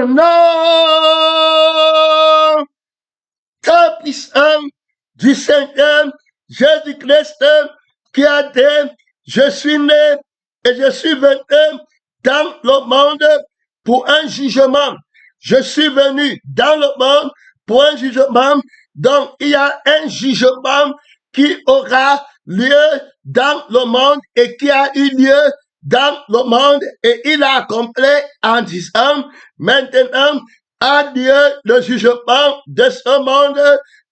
nom très puissant du Seigneur Jésus-Christ qui a dit, je suis né et je suis venu dans le monde pour un jugement. Je suis venu dans le monde pour un jugement. Donc, il y a un jugement qui aura lieu dans le monde et qui a eu lieu dans le monde. Et il a accompli en disant, maintenant, a Dieu le jugement de ce monde.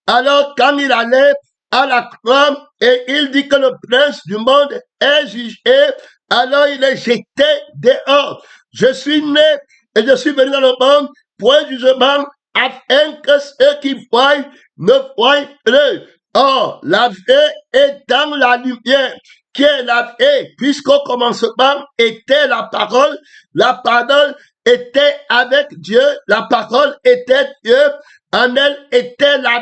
Alors, quand il allait à la croix et il dit que le prince du monde est jugé, alors il est jeté dehors. Je suis né et je suis venu dans le monde pour un jugement afin que ceux qui voient ne voient plus. Or, la vie est dans la lumière, qui est la vie, puisqu'au commencement était la parole était avec Dieu, la parole était Dieu, en elle était la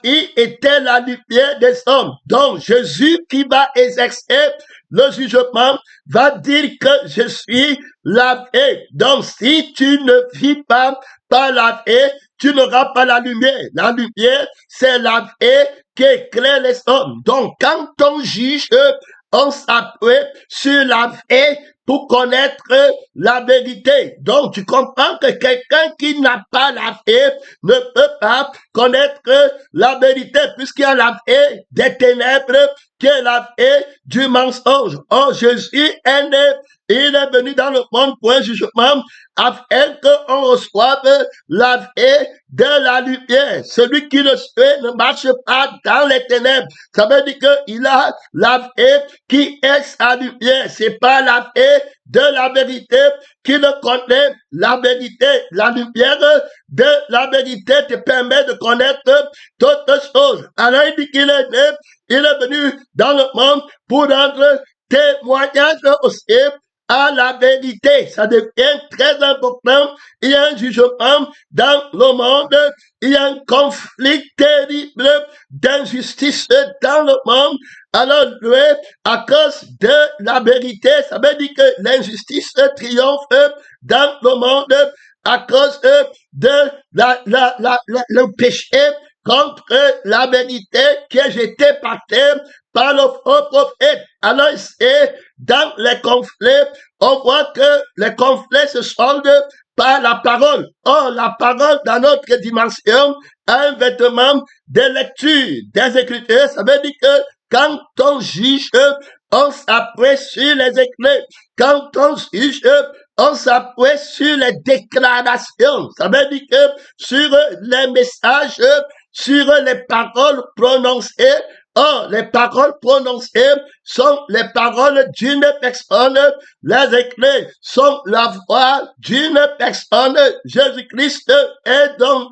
vie était la lumière des hommes. Donc, Jésus qui va exercer le jugement va dire que je suis la vie. Donc, si tu ne vis pas par la vie, tu n'auras pas la lumière. La lumière, c'est la vie qui éclaire les hommes. Donc, quand on juge, on s'appuie sur la vie pour connaître la vérité. Donc, tu comprends que quelqu'un qui n'a pas la vie ne peut pas connaître la vérité, puisqu'il y a la vie des ténèbres, qui est la vie du mensonge. Or, Jésus est né, il est venu dans le monde pour un jugement, afin qu'on reçoive la vie de la lumière. Celui qui le suit ne marche pas dans les ténèbres. Ça veut dire qu'il a la vie qui est sa lumière. C'est pas la vie de la vérité qui le connaît la vérité. La lumière de la vérité te permet de connaître toutes choses. Alors il dit qu'il est né, il est venu dans le monde pour rendre témoignage aussi à la vérité. Ça devient très important. Il y a un jugement dans le monde. Il y a un conflit terrible d'injustice dans le monde. Alors, à cause de la vérité, ça veut dire que l'injustice triomphe dans le monde à cause de le péché contre la vérité qui est jetée par terre par le faux prophète. Alors, c'est dans les conflits, on voit que les conflits se soldent par la parole. Or, la parole, dans notre dimension, a un vêtement de lecture des Écritures. Ça veut dire que quand on juge, on s'appuie sur les écrits. Quand on juge, on s'appuie sur les déclarations. Ça veut dire que sur les messages, sur les paroles prononcées. Or, les paroles prononcées sont les paroles d'une personne. Les écrits sont la voix d'une personne. Jésus-Christ est donc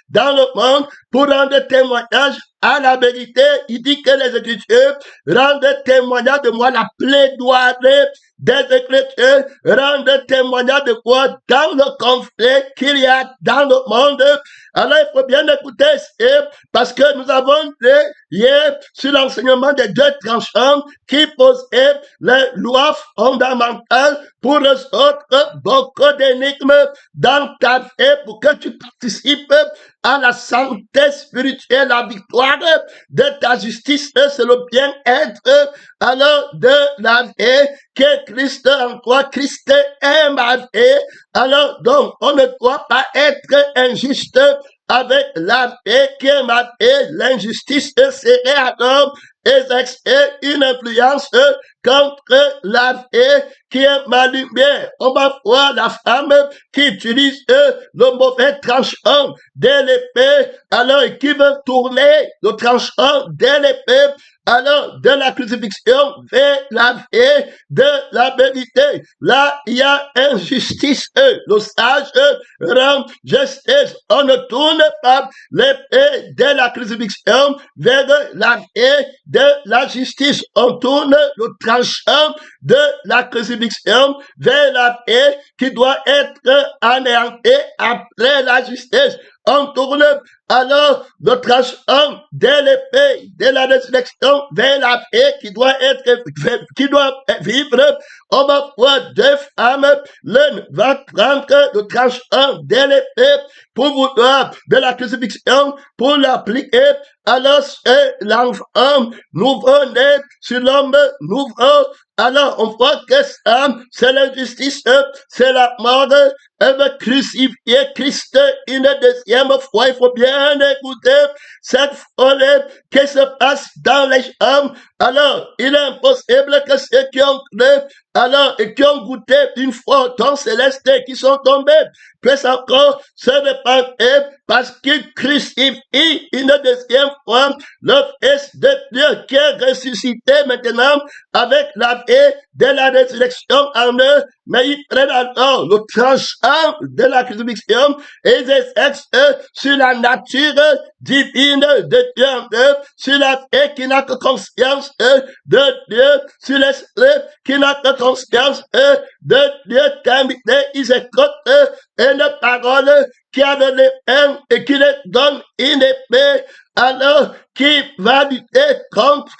dans le monde pour rendre témoignage à la vérité. Il dit que les Écritures rendent témoignage de moi, la plaidoirie des Écritures rendent témoignage de moi dans le conflit qu'il y a dans le monde. Alors, il faut bien écouter, parce que nous avons hier sur l'enseignement des deux tranchants qui posaient les lois fondamentales pour résoudre beaucoup d'énigmes dans ta vie pour que tu participes à la santé spirituelle, la victoire de ta justice, c'est le bien-être alors de la vie que Christ en toi, Christ est ma vie. Alors donc, on ne doit pas être injuste avec la vie qui est ma vie. L'injustice serait alors exercer une influence contre la vie qui est ma lumière. On va voir la femme qui utilise le mauvais tranchant de l'épée, alors qui veut tourner le tranchant de l'épée, alors de la crucifixion vers la vie de la vérité. Là, il y a injustice. Le sage rend justice. On ne tourne pas l'épée de la crucifixion vers la vie de la justice. On tourne le tranchant de la crucifixion vers la vie qui doit être anéantie après la justice. On tourne alors le tranchant de l'épée de la résurrection vers la paix qui doit vivre au foi deux femmes. L'une va prendre le tranchant de l'épée pour vouloir de la crucifixion pour l'appliquer alors l'enfant nouveau-né sur l'homme nouveau. Alors, on voit que ça, c'est l'injustice, c'est la mort. Elle veut crucifier Christ une deuxième fois. Il faut bien écouter cette folie qui se passe dans les hommes. Alors, il est impossible que ceux qui ont cru, alors, et qui ont goûté une fois au temps céleste qui sont tombés, puissent encore se répandre parce qu'ils crucifient une deuxième fois le Fils de Dieu qui est ressuscité maintenant avec la vie de la résurrection en eux, mais ils prennent alors le tranchant de la crucifixion et ils exercent sur la nature divine de Dieu en eux, sur la vie qui n'a que conscience de Dieu, sur l'esprit qui n'a que conscience de Dieu terminé. Ils écoutent une parole qui a de l'épée et qui les donne une épée, alors qui va lutter contre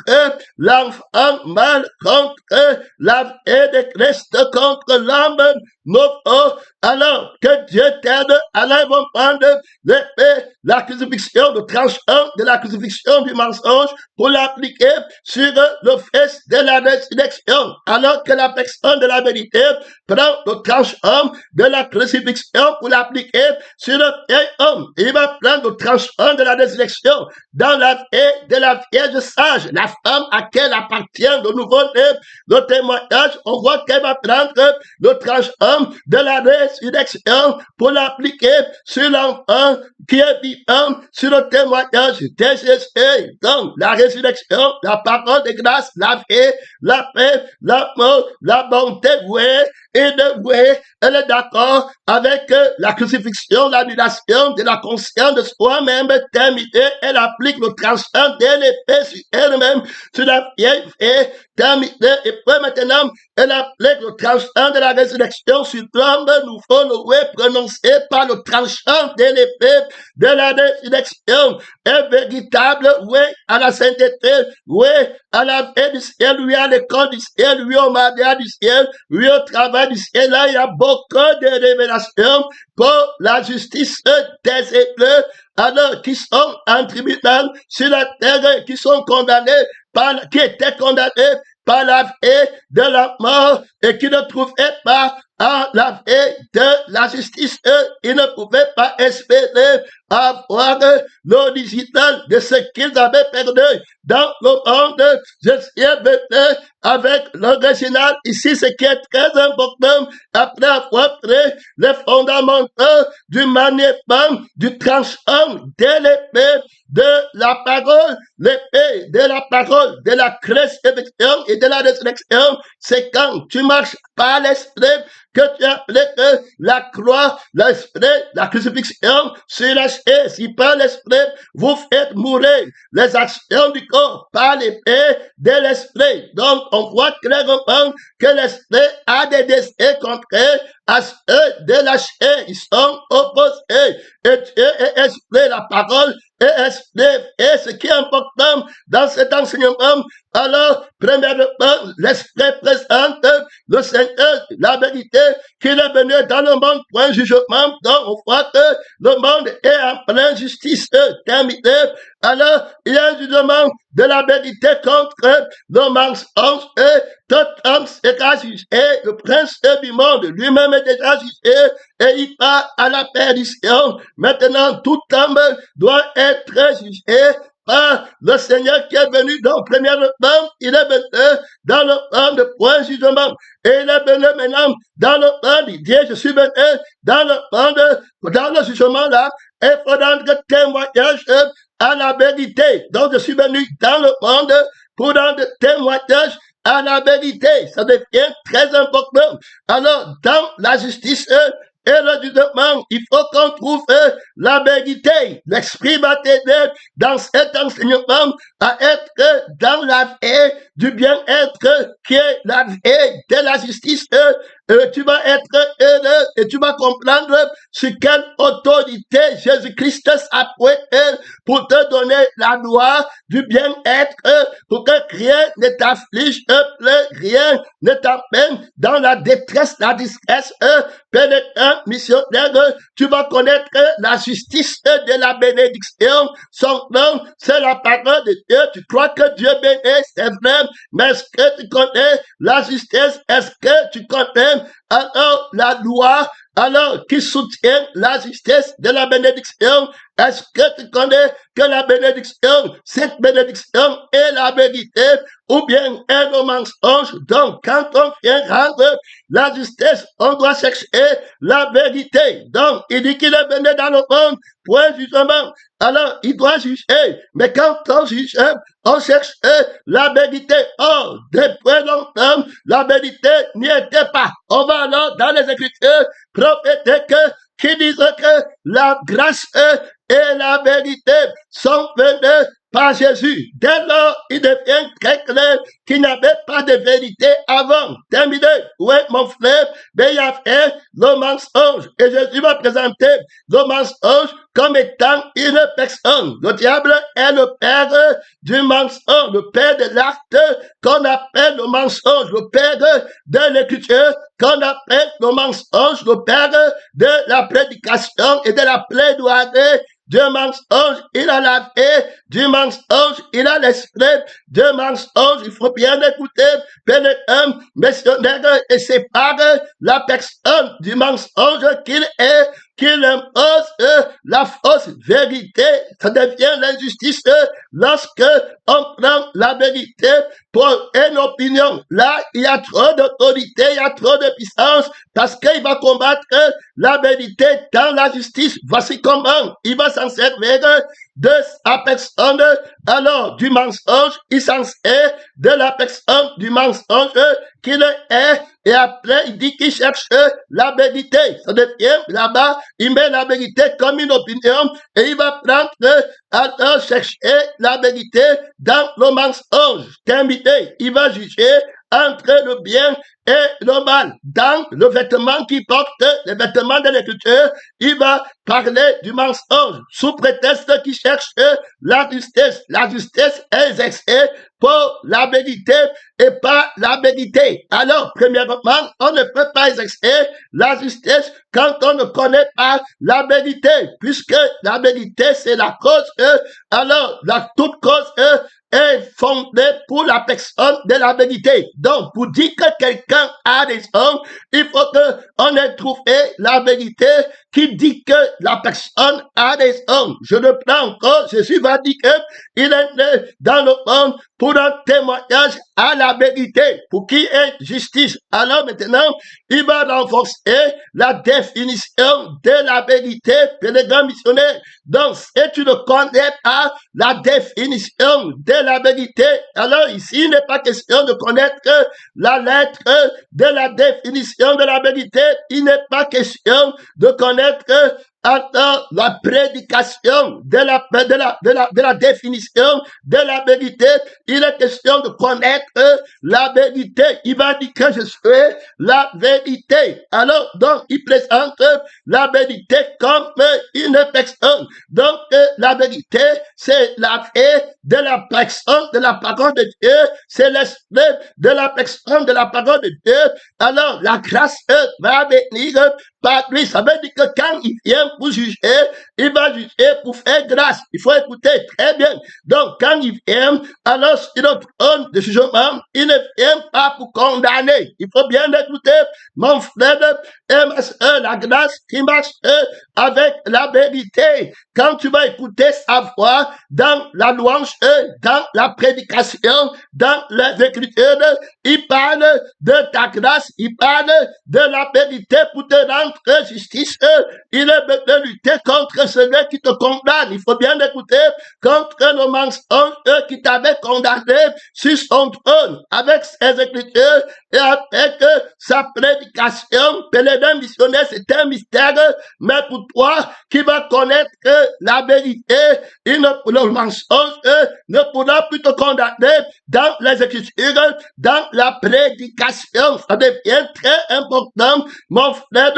l'enfant mal, contre la vie de Christ, contre l'homme nouveau. Alors que Dieu t'aide, alors ils vont prendre l'épée, la crucifixion, le tranchant de la crucifixion du mensonge pour l'appliquer sur le Fils de la résurrection. Alors que la personne de la vérité prend le tranchant de la crucifixion pour l'appliquer sur le vieil homme. Il va prendre le tranchant de la résurrection dans la vie de la vierge sage, la femme à laquelle appartient le nouveau-né, le témoignage. On voit qu'elle va prendre le tranchant de la résurrection pour l'appliquer sur l'enfant qui est vivant, sur le témoignage de Jésus. Donc, la résurrection, la parole de grâce, la vie, la paix, l'amour, la bonté, oui, et de oui, elle est d'accord avec la crucifixion, l'annulation de la conscience de soi-même terminée. Elle applique le tranchant de l'épée sur elle-même, sur la vieille vie terminée. Et puis maintenant, elle applique le tranchant de la résurrection sur l'homme nouveau, le oui prononcé par le tranchant de l'épée de la résurrection. Un véritable oui à la sainteté, oui à la vie du ciel, oui à l'école du ciel, oui au mariage du ciel, oui au travail du ciel. Là, il y a beaucoup de révélations pour la justice des élus, alors qui sont en tribunal sur la terre, qui sont condamnés qui étaient condamnés par la vie de la mort et qui ne trouvaient pas en la vie de la justice. Ils ne pouvaient pas espérer avoir l'original de ce qu'ils avaient perdu dans le monde. Je suis venu avec l'original ici, ce qui est très important, après avoir pris les fondamentaux du maniement, du tranchant de l'épée de la parole, l'épée de la parole, de la crucifixion et de la résurrection. C'est quand tu marches par l'esprit que tu appliques la croix, l'esprit, la crucifixion sur la chaise. Si par l'esprit, vous faites mourir les actions du corps par l'épée de l'esprit. Donc, on voit clairement que l'esprit a des désirs contraires à ceux de la chair. Ils sont opposés. Et Dieu est esprit, la parole est esprit. Et ce qui est important dans cet enseignement, alors, premièrement, l'esprit présente le Seigneur, la vérité, qu'il est venu dans le monde pour un jugement. Donc, on voit que le monde est en pleine justice terminée. Alors, il y a un jugement de la vérité contre le mensonge et tout homme sera jugé. Le prince du monde lui-même est déjà jugé et il part à la perdition. Maintenant, tout homme doit être jugé par le Seigneur qui est venu dans le premier temps. Il est venu dans le temps de point jugement. Et il est venu maintenant dans le temps, il dit, je suis venu dans le temps dans le jugement là, et il faut rendre témoignage à la vérité. Donc, je suis venu dans le monde pour rendre témoignage à la vérité. Ça devient très important. Alors, dans la justice et le jugement, il faut qu'on trouve la vérité. L'esprit va t'aider dans cet enseignement à être dans la vie du bien-être qui est la et de la justice. Tu vas être heureux et tu vas comprendre sur quelle autorité Jésus-Christ s'appuie pour te donner la loi du bien-être, pour que rien ne t'afflige, rien ne t'empêche dans la détresse, la distresse. Pénétrant missionnaire, tu vas connaître la justice de la bénédiction. Son nom, c'est la parole de Dieu. Tu crois que Dieu bénit, c'est vrai, mais est-ce que tu connais la justice? Est-ce que tu connais alors la loi, alors qui soutient la justice de la bénédiction? Est-ce que tu connais que la bénédiction, cette bénédiction est la vérité ou bien est le mensonge? Donc, quand on vient rendre la justice, on doit chercher la vérité. Donc, il dit qu'il est venu dans le monde pour un jugement. Alors, il doit juger. Mais quand on juge, on cherche la vérité. Or, depuis longtemps, la vérité n'y était pas. On va alors dans les Écritures prophétiques qui disent que la grâce et la vérité sont venues par Jésus. Dès lors, il devient très clair qu'il n'y avait pas de vérité avant. Terminé. Oui, mon frère, mais il y avait le mensonge. Et Jésus va présenter le mensonge comme étant une personne. Le diable est le père du mensonge, le père de l'acte qu'on appelle le mensonge, le père de l'écriture qu'on appelle le mensonge, le père de la prédication et de la plaidoirie. Du mensonge, il a la vie, du mensonge, il a l'esprit, du mensonge, il faut bien écouter, pénétrant, missionnaire et sépare la personne du mensonge qu'il est, qu'il impose la fausse vérité. Ça devient l'injustice lorsque on prend la vérité pour une opinion. Là, il y a trop d'autorité, il y a trop de puissance parce qu'il va combattre la vérité dans la justice. Voici comment il va s'en servir de la personne, alors du mensonge, il s'en sert de la personne du mensonge qu'il est, et après il dit qu'il cherche la vérité. Ça devient là-bas, il met la vérité comme une opinion et il va prendre alors chercher la vérité dans le mensonge. Terminé, il va juger entre le bien et le mal. Dans le vêtement qu'il porte, le vêtement de l'écriture, il va parler du mensonge sous prétexte qu'il cherche la justice. La justice est exercée pour la vérité et pas la vérité. Alors, premièrement, on ne peut pas exercer la justice quand on ne connaît pas la vérité, puisque la vérité, c'est la cause. Alors, la toute cause est fondée pour la personne de la vérité. Donc, pour dire que quelqu'un a raison, il faut qu'on ait trouvé la vérité qui dit que la personne a raison. Je le prends encore, Jésus va dire qu'il est né dans le monde pour un témoignage à la vérité, pour qui est justice. Alors maintenant, il va renforcer la définition de la vérité pour les grands missionnaires. Donc, si tu ne connais pas la définition de la vérité, alors ici, il n'est pas question de connaître la lettre de la définition de la vérité. Il n'est pas question de connaître la prédication de la définition de la vérité. Il est question de connaître la vérité. Il va dire que je suis la vérité. Alors, donc, il présente la vérité comme une personne. Donc, la vérité, c'est la vie de la personne, de la parole de Dieu. C'est l'esprit de la personne, de la parole de Dieu. Alors, la grâce va venir par lui. Ça veut dire que quand il vient pour juger, il va juger pour faire grâce. Il faut écouter très bien. Donc, quand il vient, alors sur le trône de jugement, il ne vient pas pour condamner. Il faut bien écouter, mon frère et ma soeur, la grâce qui marche avec la vérité. Quand tu vas écouter sa voix dans la louange, dans la prédication, dans les écritures, il parle de ta grâce, il parle de la vérité pour te rendre contre justice, il est besoin de lutter contre celui qui te condamne. Il faut bien écouter, contre le mensonge qui t'avait condamné sur son trône, avec ses écritures et avec sa prédication. Pèlerin missionnaire, c'est un mystère, mais pour toi qui vas connaître la vérité, le mensonge ne pourra plus te condamner dans les écritures, dans la prédication. Ça devient très important, mon frère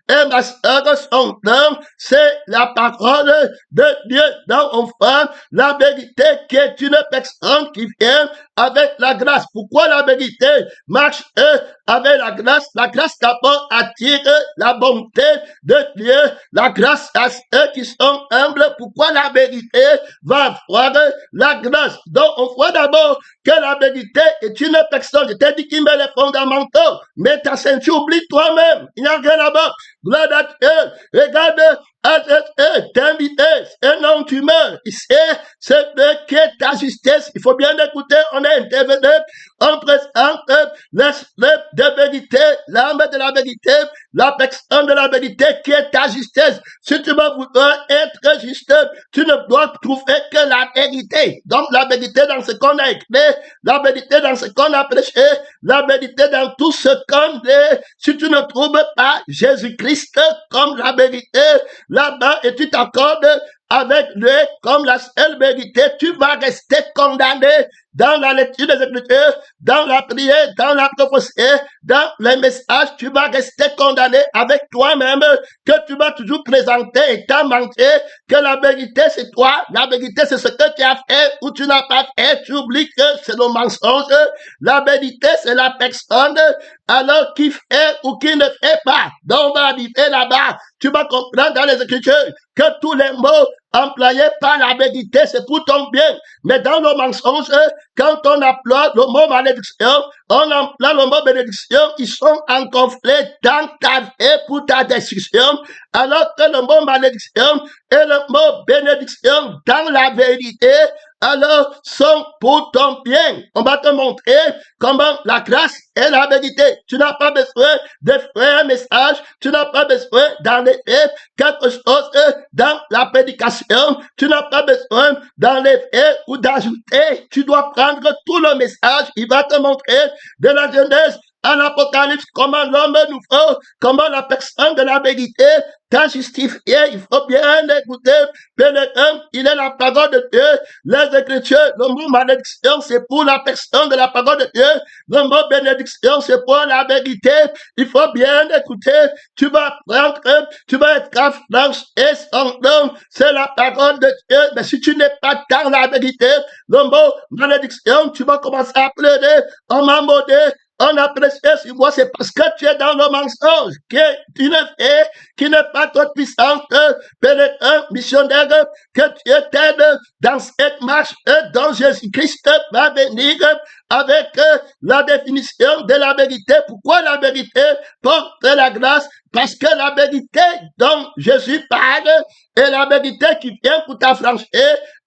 et ma soeur, son nom, c'est la parole de Dieu dans mon frère, la vérité qui est une personne qui vient avec la grâce. Pourquoi la vérité marche avec la grâce? La grâce d'abord attire la bonté de Dieu, la grâce à ceux qui sont humbles. Pourquoi la vérité va avoir la grâce? Donc on voit d'abord que la vérité est une personne. Je t'ai dit qu'il met les fondamentaux, mais ta ceinture, oublie toi-même. Il n'y a rien là-bas. Gloire à Dieu. Regarde, t'inviter, un homme tu meurs. C'est qui est ta justice. Il faut bien écouter, on est intervenu, on présente l'esprit de vérité, l'âme de la vérité, la personne de la vérité qui est ta justice. Si tu veux vouloir être juste, tu ne dois trouver que la vérité. Donc la vérité dans ce qu'on a écrit, la vérité dans ce qu'on a prêché, la vérité dans tout ce qu'on dit. Si tu ne trouves pas Jésus-Christ comme la vérité, là-bas, et tu t'accordes avec lui comme la seule vérité, tu vas rester condamné dans la lecture des Écritures, dans la prière, dans la prophétie, dans les messages. Tu vas rester condamné avec toi-même, que tu vas toujours présenter et t'as menti, que la vérité c'est toi, la vérité c'est ce que tu as fait ou tu n'as pas fait. Tu oublies que c'est le mensonge. La vérité c'est la personne alors qui fait ou qui ne fait pas. Donc on va arriver là-bas. Tu vas comprendre dans les Écritures que tous les mots employés par la vérité, c'est pour ton bien. Mais dans le mensonge, quand on emploie le mot malédiction, on emploie le mot bénédiction, ils sont en conflit dans ta vie pour ta destruction, alors que le mot malédiction et le mot bénédiction dans la vérité, alors sont pour ton bien. On va te montrer comment la grâce et la vérité. Tu n'as pas besoin de faire un message, tu n'as pas besoin d'enlever quelque chose dans la prédication, tu n'as pas besoin d'enlever ou d'ajouter. Tu dois prendre tout le message, il va te montrer de la Genèse à l'Apocalypse, comment l'homme nouveau, comment la personne de la vérité t'a justifié. Il faut bien écouter. Il est la parole de Dieu. Les Écritures, le mot malédiction, c'est pour la personne de la parole de Dieu. Le mot bénédiction, c'est pour la vérité. Il faut bien écouter. Tu vas prendre, tu vas être en France et son nom, c'est la parole de Dieu. Mais si tu n'es pas dans la vérité, le mot malédiction, tu vas commencer à pleurer. On m'a maudit. On a prêché sur moi, c'est parce que tu es dans le mensonge, qui n'est pas toute puissante, un missionnaire, que tu étais dans cette marche dont Jésus-Christ va venir avec la définition de la vérité. Pourquoi la vérité porte la grâce? Parce que la vérité dont Jésus parle est la vérité qui vient pour t'affranchir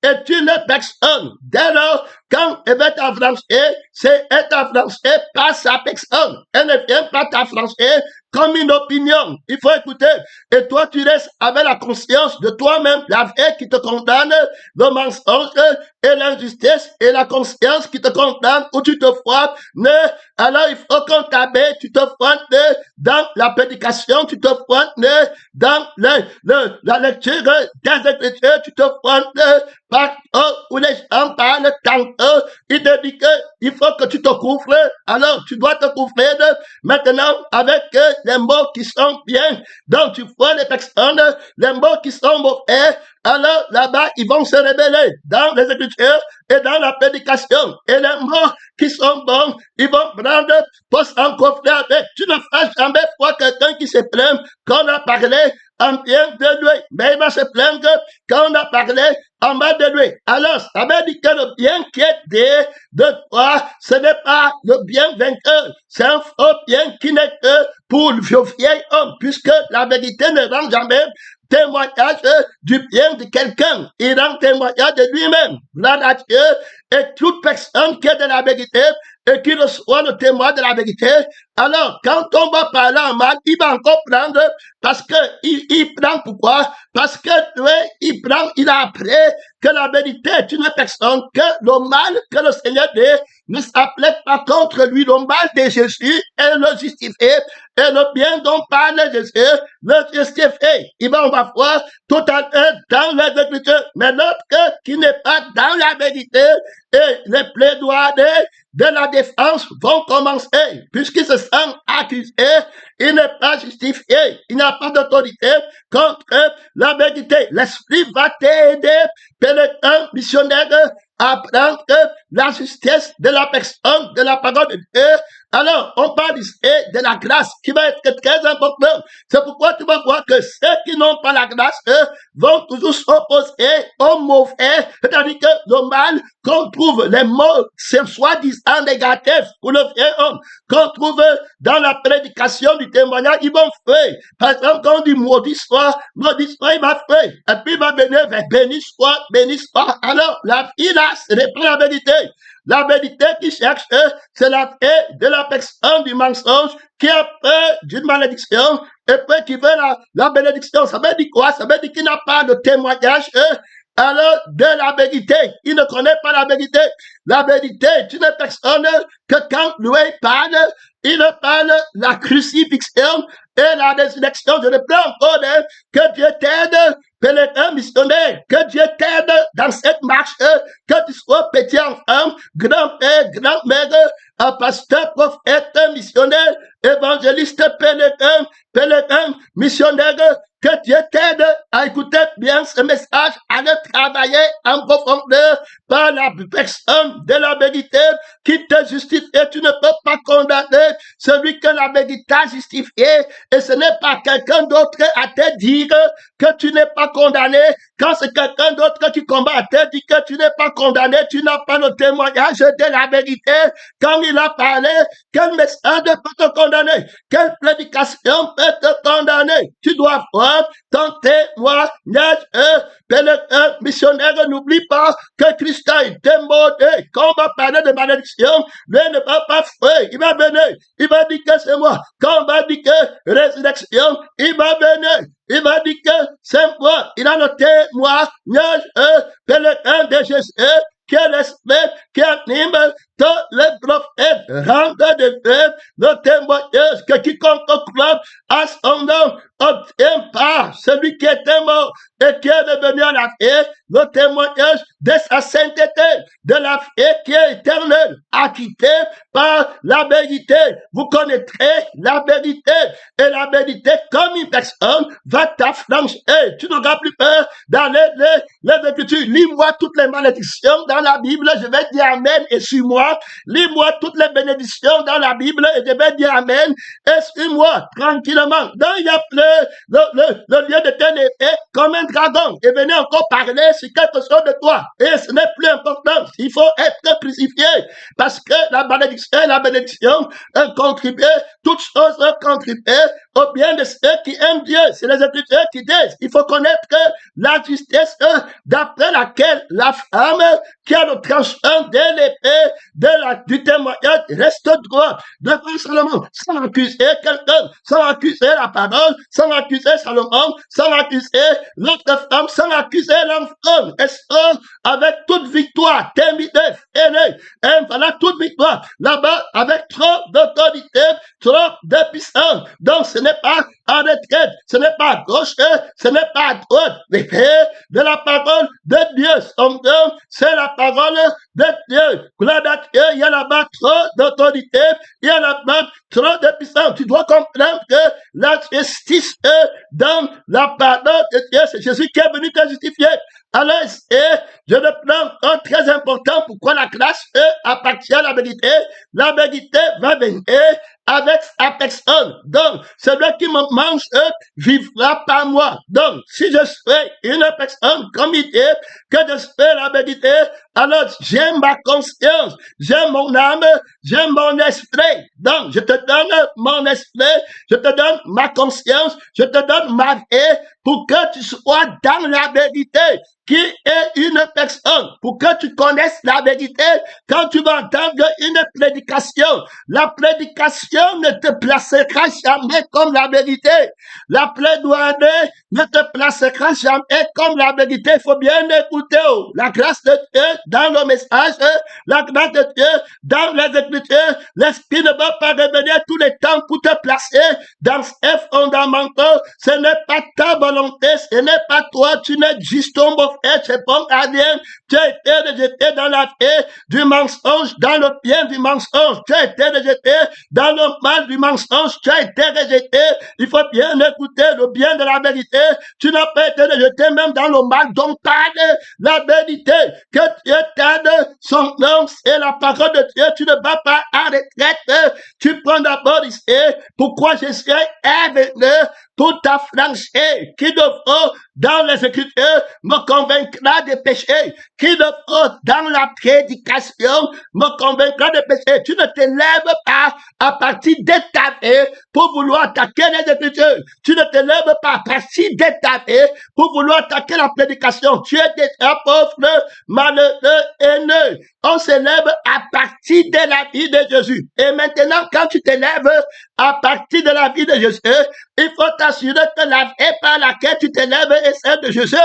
est une personne. Dès lors, quand elle veut t'affranchir, c'est être affranchie par sa personne. Elle ne vient pas t'affranchir comme une opinion. Il faut écouter. Et toi, tu restes avec la conscience de toi-même, la vie qui te condamne, le mensonge et l'injustice et la conscience qui te condamne où tu te frottes. Alors, il faut qu'on t'abaisse, tu te frottes dans la prédication, tu te frottes dans la lecture des Écritures, tu te frottes partout où les gens parlent tantôt. Il te dit qu'il faut que tu te couvres. Alors, tu dois te couvrir maintenant avec les mots qui sont bien. Donc, tu vois les personnes, les mots qui sont mauvais. Alors, là-bas, ils vont se révéler dans les Écritures et dans la prédication. Et les mots qui sont bons, ils vont prendre pour s'en coffrer avec. Tu ne feras jamais voir quelqu'un qui se plaint qu'on a parlé en bien de lui. Mais il va se plaindre quand on a parlé en bas de lui. Alors, ça veut dire que le bien qui est dit de toi, ce n'est pas le bien vainqueur. C'est un faux bien qui n'est que pour le vieil homme, puisque la vérité ne rend jamais témoignage du bien de quelqu'un. Il rend témoignage de lui-même. Gloire à Dieu. Et toute personne qui est de la vérité et qu'il reçoit le témoin de la vérité, alors quand on va parler en mal, il va encore prendre parce que il prend pourquoi? Parce que il a appris que la vérité est une personne, que le mal que le Seigneur dit ne s'applique pas contre lui. Le mal de Jésus est le justifié et le bien dont parle Jésus le justifié. On va voir tout à l'heure dans les Écritures, mais l'autre qui n'est pas dans la vérité et les plaidoiries de la défense vont commencer, puisqu'il se sent accusé, il n'est pas justifié, il n'a pas d'autorité contre la vérité. L'Esprit va t'aider, pénétrant missionnaire, à apprendre la justice de la personne, de la parole de Dieu. Alors, on parle ici de la grâce qui va être très importante. C'est pourquoi tu vas voir que ceux qui n'ont pas la grâce, eux, vont toujours s'opposer au mauvais, c'est-à-dire que le mal qu'on trouve, les mots, c'est soi-disant négatifs pour le vieux homme, qu'on trouve dans la prédication du témoignage, ils vont faire. Par exemple, quand on dit maudit soit, il va faire. Et puis il va venir vers béni soit. Alors, la vie là, ce n'est pas la vérité. La vérité qui cherche, c'est la paix de la personne du mensonge qui a peur d'une malédiction et puis qui veut la bénédiction. Ça veut dire quoi? Ça veut dire qu'il n'a pas de témoignage alors de la vérité. Il ne connaît pas la vérité. La vérité est une personne que quand lui parle, il parle la crucifixion et la résurrection. Je ne peux encore que Dieu t'aide, pénétrant missionnaire, que Dieu t'aide dans cette marche, que tu sois petit enfant, grand-père, grand-mère, pasteur, prophète, missionnaire, évangéliste, pénétrant, missionnaire, que Dieu t'aide à écouter bien ce message, à le travailler en profondeur par la personne de la vérité qui te justifie. Tu ne peux pas condamner celui que la vérité a justifié et ce n'est pas quelqu'un d'autre à te dire que tu n'es pas condamné. Quand c'est quelqu'un d'autre qui combat à te dire que tu n'es pas condamné, tu n'as pas le témoignage de la vérité. Quand il a parlé, quel message peut te condamner? Quelle prédication peut te condamner? Tu dois voir ton témoignage, missionnaire. N'oublie pas que Christ a été maudit. Quand on va parler de malédiction, lui ne va pas faire. Il va venir. Il va dire que c'est moi. Quand on va dire que résurrection, il va venir. Il va dire que c'est moi. Il a le témoignage pénétrant de Jésus qui est l'esprit qui anime tous les prophètes, rendent de Dieu le témoignage que quiconque croit à son nom obtient par celui qui était mort et qui est devenu à la vie, le témoignage de sa sainteté, de la vie qui est éternelle, acquittée par la vérité. Vous connaîtrez la vérité et la vérité comme une personne va t'affranchir. Tu n'auras plus peur dans les Écritures. Lis-moi toutes les malédictions dans la Bible, je vais dire Amen et suis-moi. Lis-moi toutes les bénédictions dans la Bible et je vais dire Amen et suis-moi tranquillement. Donc il y a le lieu de tel effet comme un dragon et venez encore parler sur quelque chose de toi. Et ce n'est plus important. Il faut être crucifié parce que la malédiction et la bénédiction contribuent, toutes choses contribuent au bien de ceux qui aiment Dieu. C'est les Écritures qui disent. Il faut connaître la justice d'après laquelle la femme qui a le tranchant de l'épée du témoignage reste droit devant Salomon, sans accuser quelqu'un, sans accuser la parole, sans accuser Salomon, sans accuser l'autre femme, sans accuser l'enfant. Et ça, avec toute victoire, terminée, aînée, et voilà toute victoire. Là-bas, avec trop d'autorité, trop de puissance. Donc, ce n'est pas en retraite, ce n'est pas à gauche, ce n'est pas à droite. L'épée de la parole de Dieu, son nom, c'est la parole de Dieu. Gloire à Dieu, il y a là-bas trop d'autorité, il y a là-bas trop de puissance. Tu dois comprendre que la justice dans la parole de Dieu, c'est Jésus qui est venu te justifier. Alors, je le prends très important. Pourquoi la grâce appartient à la vérité? La vérité va venir avec sa personne. Donc, celui qui me mange vivra par moi. Donc, si je suis une personne comité, que je fais la vérité, alors j'ai ma conscience, j'ai mon âme, j'ai mon esprit. Donc, je te donne mon esprit, je te donne ma conscience, je te donne ma vie pour que tu sois dans la vérité. Qui est une personne, pour que tu connaisses la vérité, quand tu vas entendre une prédication, la prédication ne te placera jamais comme la vérité. La plaidoirie ne te placera jamais comme la vérité. Il faut bien écouter la grâce de Dieu dans le message, la grâce de Dieu dans les Écritures. L'Esprit ne va pas revenir tous les temps pour te placer dans ces fondamentaux. Ce n'est pas ta volonté, ce n'est pas toi, tu n'es juste ton beau frère, c'est bon à rien. Tu as été rejeté dans la paix du mensonge, dans le bien du mensonge. Tu as été rejeté dans le mal du mensonge. Tu as été rejeté. Il faut bien écouter le bien de la vérité. Tu n'as pas été rejeté même dans le mal. Donc, parle la vérité. Que Dieu t'aide. Son nom, c'est la parole de Dieu. Tu ne vas pas en retraite. Tu prends d'abord ici. Pourquoi je suis venu pour t'affranchir. Qui de vous, dans les Écritures, me convaincra des péchés. Qui de vous, dans la prédication, me convaincra des péchés. Tu ne te lèves pas à partir de ta vie pour vouloir attaquer les Écritures. Tu ne te lèves pas à partir de ta vie pour vouloir attaquer la prédication. Tu es déjà pauvre, malheureux, haineux. On se lève à partir de la vie de Jésus. Et maintenant, quand tu te lèves à partir de la vie de Jésus, il faut t'assurer que la vie par laquelle tu te lèves est celle de Jésus.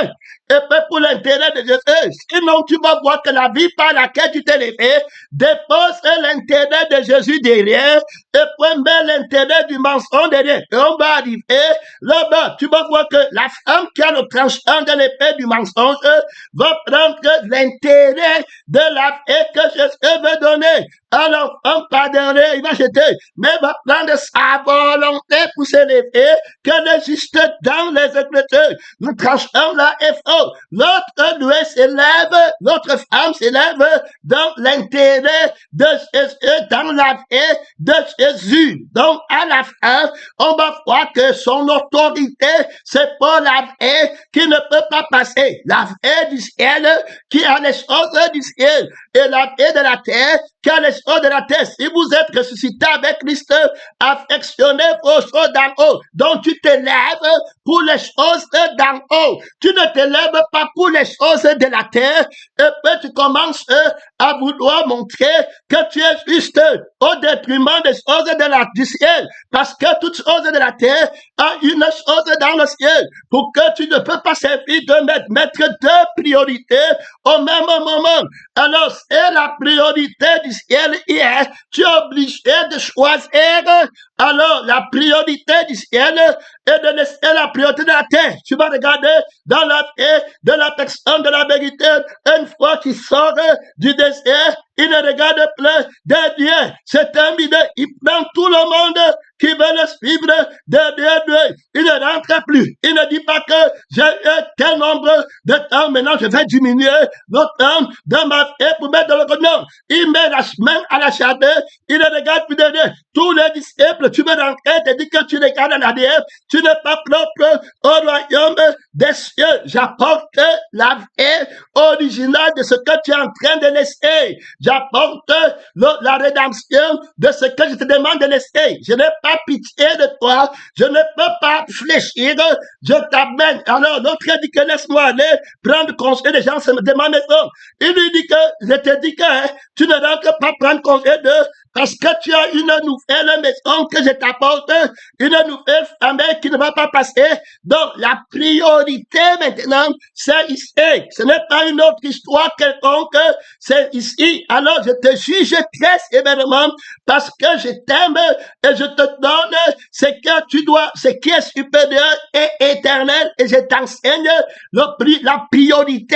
Et puis pour l'intérêt de Jésus. Sinon, tu vas voir que la vie par laquelle tu t'es levé dépose l'intérêt de Jésus derrière et puis met l'intérêt du mensonge derrière. Et on va arriver là-bas. Tu vas voir que la femme qui a le tranchant de l'épée du mensonge va prendre l'intérêt de la vie que Jésus veut donner. Alors, on pardonnerait, il va jeter, mais il va prendre sa volonté pour s'élever, qu'elle est juste dans les Écritures. Le tranchant là est faux. L'autre lui s'élève, l'autre femme s'élève dans l'intérêt de Jésus, dans la vie de Jésus. Donc, à la fin, on va voir que son autorité, c'est pas la vie qui ne peut pas passer. La vie du ciel, qui a les choses du ciel, et la vie de la terre, qui a les choses de la terre. Si vous êtes ressuscité avec Christ, affectionnez vos choses d'en haut. Donc tu te lèves pour les choses d'en haut. Tu ne te lèves pas pour les choses de la terre. Et puis tu commences à vouloir montrer que tu es juste au détriment des choses du ciel. Parce que toute chose de la terre a une chose dans le ciel. Pour que tu ne peux pas servir de mettre deux priorités au même moment. Alors c'est la priorité du ciel hier. Tu es obligé de choisir alors la priorité du ciel et de laisser la priorité de la terre. Tu vas regarder dans la paix de la personne de la vérité. Une fois qu'il sort du désert, il ne regarde plus derrière. C'est terminé. Il prend tout le monde qui veut le suivre derrière lui. Il ne rentre plus. Il ne dit pas que j'ai eu tel nombre de temps. Maintenant, je vais diminuer le temps de ma vie pour mettre dans le code. Non. Il met la main à la chandelle. Il ne regarde plus derrière. Tous les disciples, tu veux rentrer, te dis que tu regardes en arrière. Tu n'es pas propre au royaume des cieux. J'apporte la vie originale de ce que tu es en train de laisser. J'apporte la rédemption de ce que je te demande de laisser. Je n'ai pas pitié de toi. Je ne peux pas fléchir. Je t'amène. Alors, l'autre dit que laisse-moi aller prendre conseil des gens de ma maison. Il lui dit que, je te dis que tu ne rentres pas prendre conseil d'eux parce que tu as une nouvelle maison que je t'apporte, une nouvelle famille qui ne va pas passer. Donc, la priorité maintenant, c'est ici. Ce n'est pas une autre histoire quelconque, c'est ici. Alors, je te juge très sévèrement parce que je t'aime et je te donne ce que tu dois, ce qui est supérieur et éternel et je t'enseigne la priorité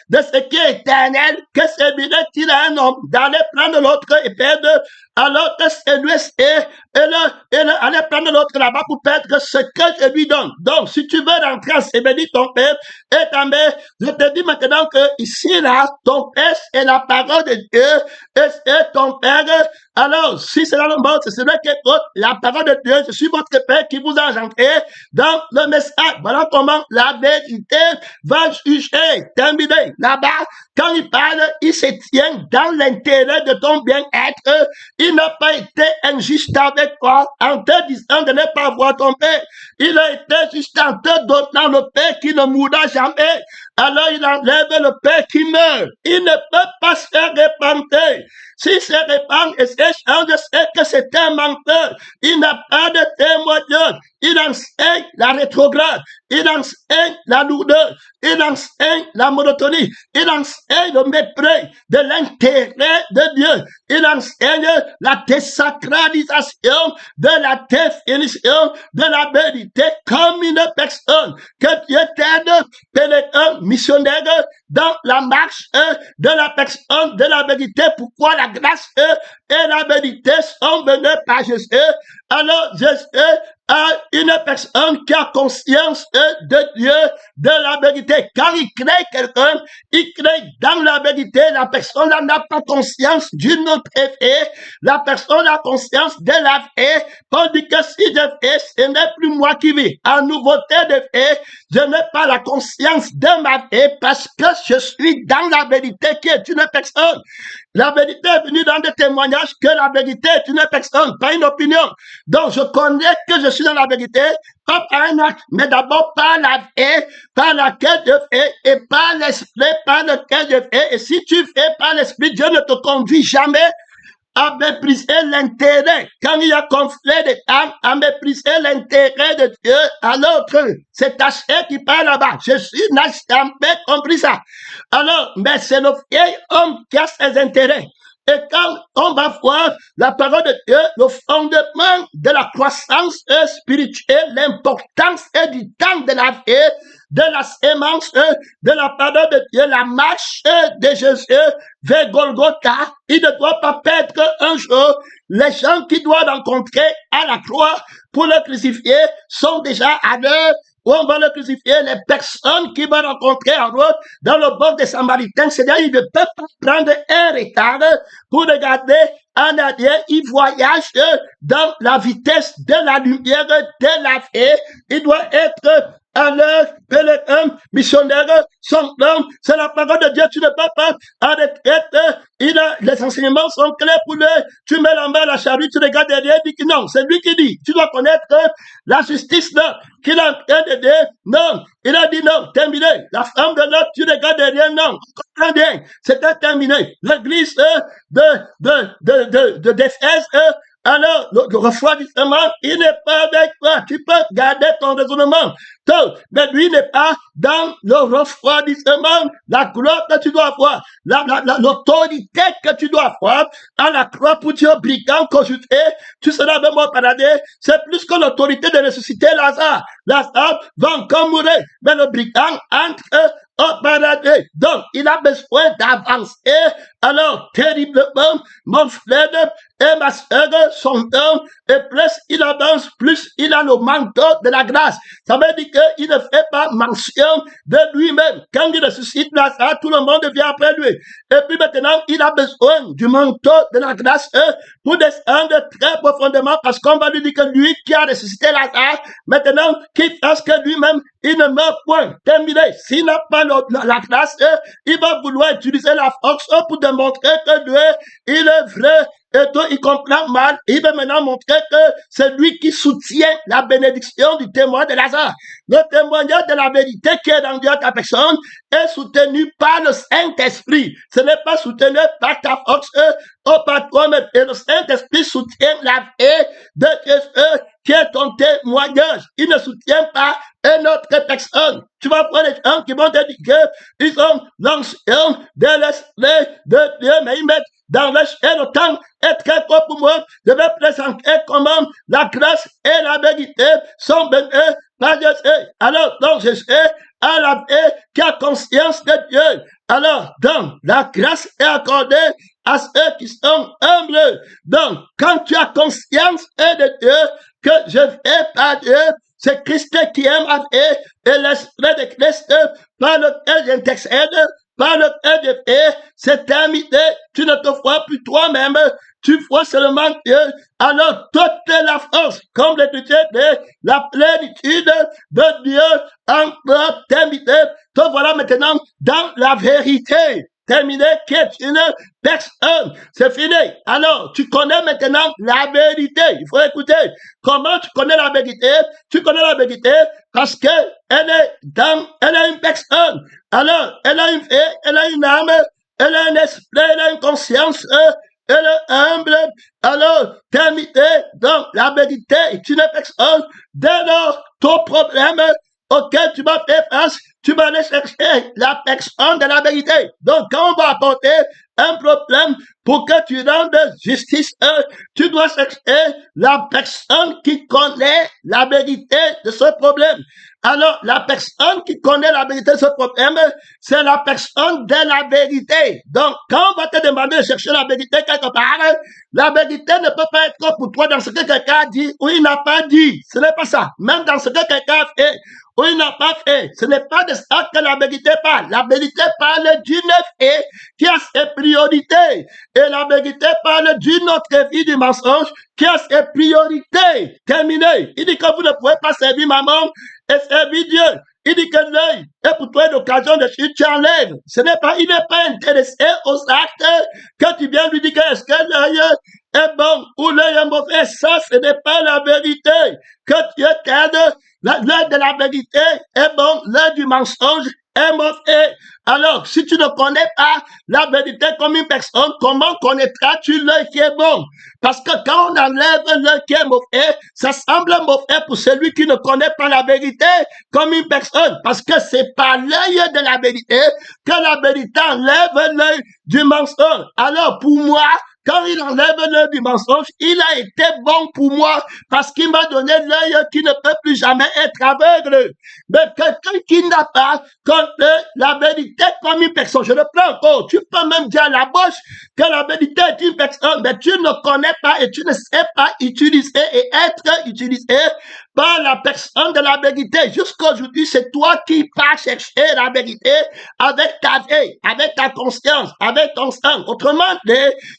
de ce qui est éternel, que c'est bien qu'il a un homme d'aller prendre l'autre et perdre, alors que c'est lui et aller prendre l'autre là-bas pour perdre ce que je lui donne. Donc, si tu veux rentrer en s'ébénir ton père et ta mère, je te dis maintenant que ici, là, ton père, c'est la parole de Dieu et c'est ton père. Alors, si c'est dans le monde, c'est celui qui écoute la parole de Dieu. Je suis votre Père qui vous a engendré dans le message. Voilà comment la vérité va juger. Terminé. Là-bas, quand il parle, il se tient dans l'intérêt de ton bien-être. Il n'a pas été injuste avec toi en te disant de ne pas voir ton Père. Il a été juste en te donnant le Père qui ne mourra jamais. Alors il enlève le Père qui meurt. Il ne peut pas se faire répandre. S'il se répand et s'échange, je sais que c'est un menteur. Il n'a pas de témoignage. Il enseigne la rétrograde. Il enseigne la lourdeur. Il enseigne la monotonie. Il enseigne le mépris de l'intérêt de Dieu. Il enseigne la désacralisation de la définition de la vérité comme une personne que Dieu t'aide, pénétrant, missionnaire dans la marche de la personne de la vérité. Pourquoi la grâce et la vérité sont venues par Jésus? Alors Jésus a une personne qui a conscience de Dieu, de la vérité. Quand il crée quelqu'un, il crée dans la vérité. La personne n'a pas conscience d'une autre effet. La personne a conscience de la vie. Tandis que si je fais, ce n'est plus moi qui vis. En nouveauté de fait, je n'ai pas la conscience de ma vie parce que je suis dans la vérité qui est une personne. La vérité est venue dans des témoignages que la vérité est une personne, pas une opinion. Donc, je connais que je suis dans la vérité, pas par un acte, mais d'abord par la vie, par laquelle je fais, et par l'esprit par lequel je fais. Et si tu fais par l'esprit, Dieu ne te conduit jamais à mépriser l'intérêt. Quand il y a conflit d'âme, à mépriser l'intérêt de Dieu à l'autre. C'est Taché qui parle là-bas. Jésus n'a jamais compris ça. Alors, mais c'est le vieil homme qui a ses intérêts. Et quand on va voir la parole de Dieu, le fondement de la croissance spirituelle, l'importance du temps de la vie, de la sémence, de la parole de Dieu, la marche de Jésus vers Golgotha, il ne doit pas perdre un jour. Les gens qui doivent rencontrer à la croix pour le crucifier sont déjà à l'heure où on va le crucifier. Les personnes qui vont rencontrer en route dans le bord des Samaritains, c'est-à-dire ils ne peuvent pas prendre un retard pour regarder en arrière. Ils voyagent dans la vitesse de la lumière de la vie. Il doit être à l'heure pèlerin, missionnaire, son homme, c'est la parole de Dieu, tu ne peux pas en retraite, les enseignements sont clairs pour lui, tu mets la main à la charrue, tu regardes derrière, il dit que non, c'est lui qui dit, tu dois connaître la justice là, qu'il est en train de dire, non, il a dit non, terminé, la femme de l'autre, tu regardes derrière, non, comprends bien, c'était terminé, l'église d'Éphèse, alors, le refroidissement, il n'est pas avec toi. Tu peux garder ton raisonnement. Mais lui n'est pas dans le refroidissement. La gloire que tu dois avoir, l'autorité que tu dois avoir à la croix pour Dieu, brigand conjugué, tu seras même au paradis. C'est plus que l'autorité de ressusciter Lazare. Lazare va encore mourir. Mais le brigand entre au paradis. Donc, il a besoin d'avancer. Alors, terriblement, mon frère et ma soeur sont hommes, et plus il avance, plus il a le manteau de la grâce. Ça veut dire qu'il ne fait pas mention de lui-même. Quand il ressuscite Lazare, tout le monde vient après lui. Et puis maintenant, il a besoin du manteau de la grâce pour descendre très profondément, parce qu'on va lui dire que lui qui a ressuscité Lazare, maintenant, qu'il fasse que lui-même, il ne meurt point. Terminé. S'il n'a pas la grâce, il va vouloir utiliser la force pour démontrer que Dieu, il est vrai. Et donc, il comprend mal. Il veut maintenant montrer que c'est lui qui soutient la bénédiction du témoin de Lazare. Le témoignage de la vérité qui est dans Dieu à ta personne est soutenu par le Saint-Esprit. Ce n'est pas soutenu par ta force ou par toi-même. Et le Saint-Esprit soutient la vie de Jésus qui est ton témoignage. Il ne soutient pas une autre personne. Tu vas voir les gens qui vont te dire qu'ils sont l'ancien de l'Esprit de Dieu, mais ils mettent dans le ciel, le temps est très court pour moi. Je vais présenter comment la grâce et la vérité sont venues par Jésus. Alors, donc, Jésus a la vie qui a conscience de Dieu. Alors, donc, la grâce est accordée à ceux qui sont humbles. Donc, quand tu as conscience de Dieu, que je fais par Dieu, c'est Christ qui aime la vie et l'esprit de Christ par lequel j'intercède par le fait de faire, c'est terminé. Tu ne te vois plus toi-même, tu vois seulement Dieu. Alors toute la force, comme l'Écriture dit, la plénitude de Dieu encore terminée. Te voilà maintenant dans la vérité. Terminé, qui est une personne. C'est fini. Alors, tu connais maintenant la vérité. Il faut écouter. Comment tu connais la vérité? Tu connais la vérité parce que elle est une personne. Alors, elle a une âme, elle a un esprit, elle a une conscience, elle est humble. Alors, terminé dans la vérité. Tu n'es personne. Dès lors, ton problème auquel tu vas faire face, tu vas aller chercher la personne de la vérité. Donc, quand on va apporter un problème pour que tu rendes justice, tu dois chercher la personne qui connaît la vérité de ce problème. Alors, la personne qui connaît la vérité de ce problème, c'est la personne de la vérité. Donc, quand on va te demander de chercher la vérité quelque part, la vérité ne peut pas être pour toi dans ce que quelqu'un a dit ou il n'a pas dit. Ce n'est pas ça. Même dans ce que quelqu'un a fait ou il n'a pas fait. Ce n'est pas de ça que la vérité parle. La vérité parle d'une fait qui a ses priorités. Et la vérité parle d'une autre vie du mensonge qui a ses priorités. Terminé. Il dit que vous ne pouvez pas servir maman et servir Dieu. Il dit que l'œil est pour toi une occasion de chuter, tu enlèves. Il n'est pas intéressé aux actes que tu viens lui dire que est-ce que l'œil est bon ou l'œil est mauvais. Ça, ce n'est pas la vérité. Que Dieu t'aide. L'œil de la vérité est bon, l'œil du mensonge est mauvais. Alors, si tu ne connais pas la vérité comme une personne, comment connaîtras-tu l'œil qui est bon? Parce que quand on enlève l'œil qui est mauvais, ça semble mauvais pour celui qui ne connaît pas la vérité comme une personne. Parce que c'est par l'œil de la vérité que la vérité enlève l'œil du mensonge. Alors, pour moi, quand il enlève l'œil du mensonge, il a été bon pour moi parce qu'il m'a donné l'œil qui ne peut plus jamais être aveugle. Mais quelqu'un qui n'a pas la vérité comme une personne, je le prends encore, tu peux même dire à la bouche que la vérité est une personne, mais tu ne connais pas et tu ne sais pas utiliser et être utilisé par la personne de la vérité. Jusqu'aujourd'hui, c'est toi qui vas chercher la vérité avec ta vie, avec ta conscience, avec ton sang. Autrement dit,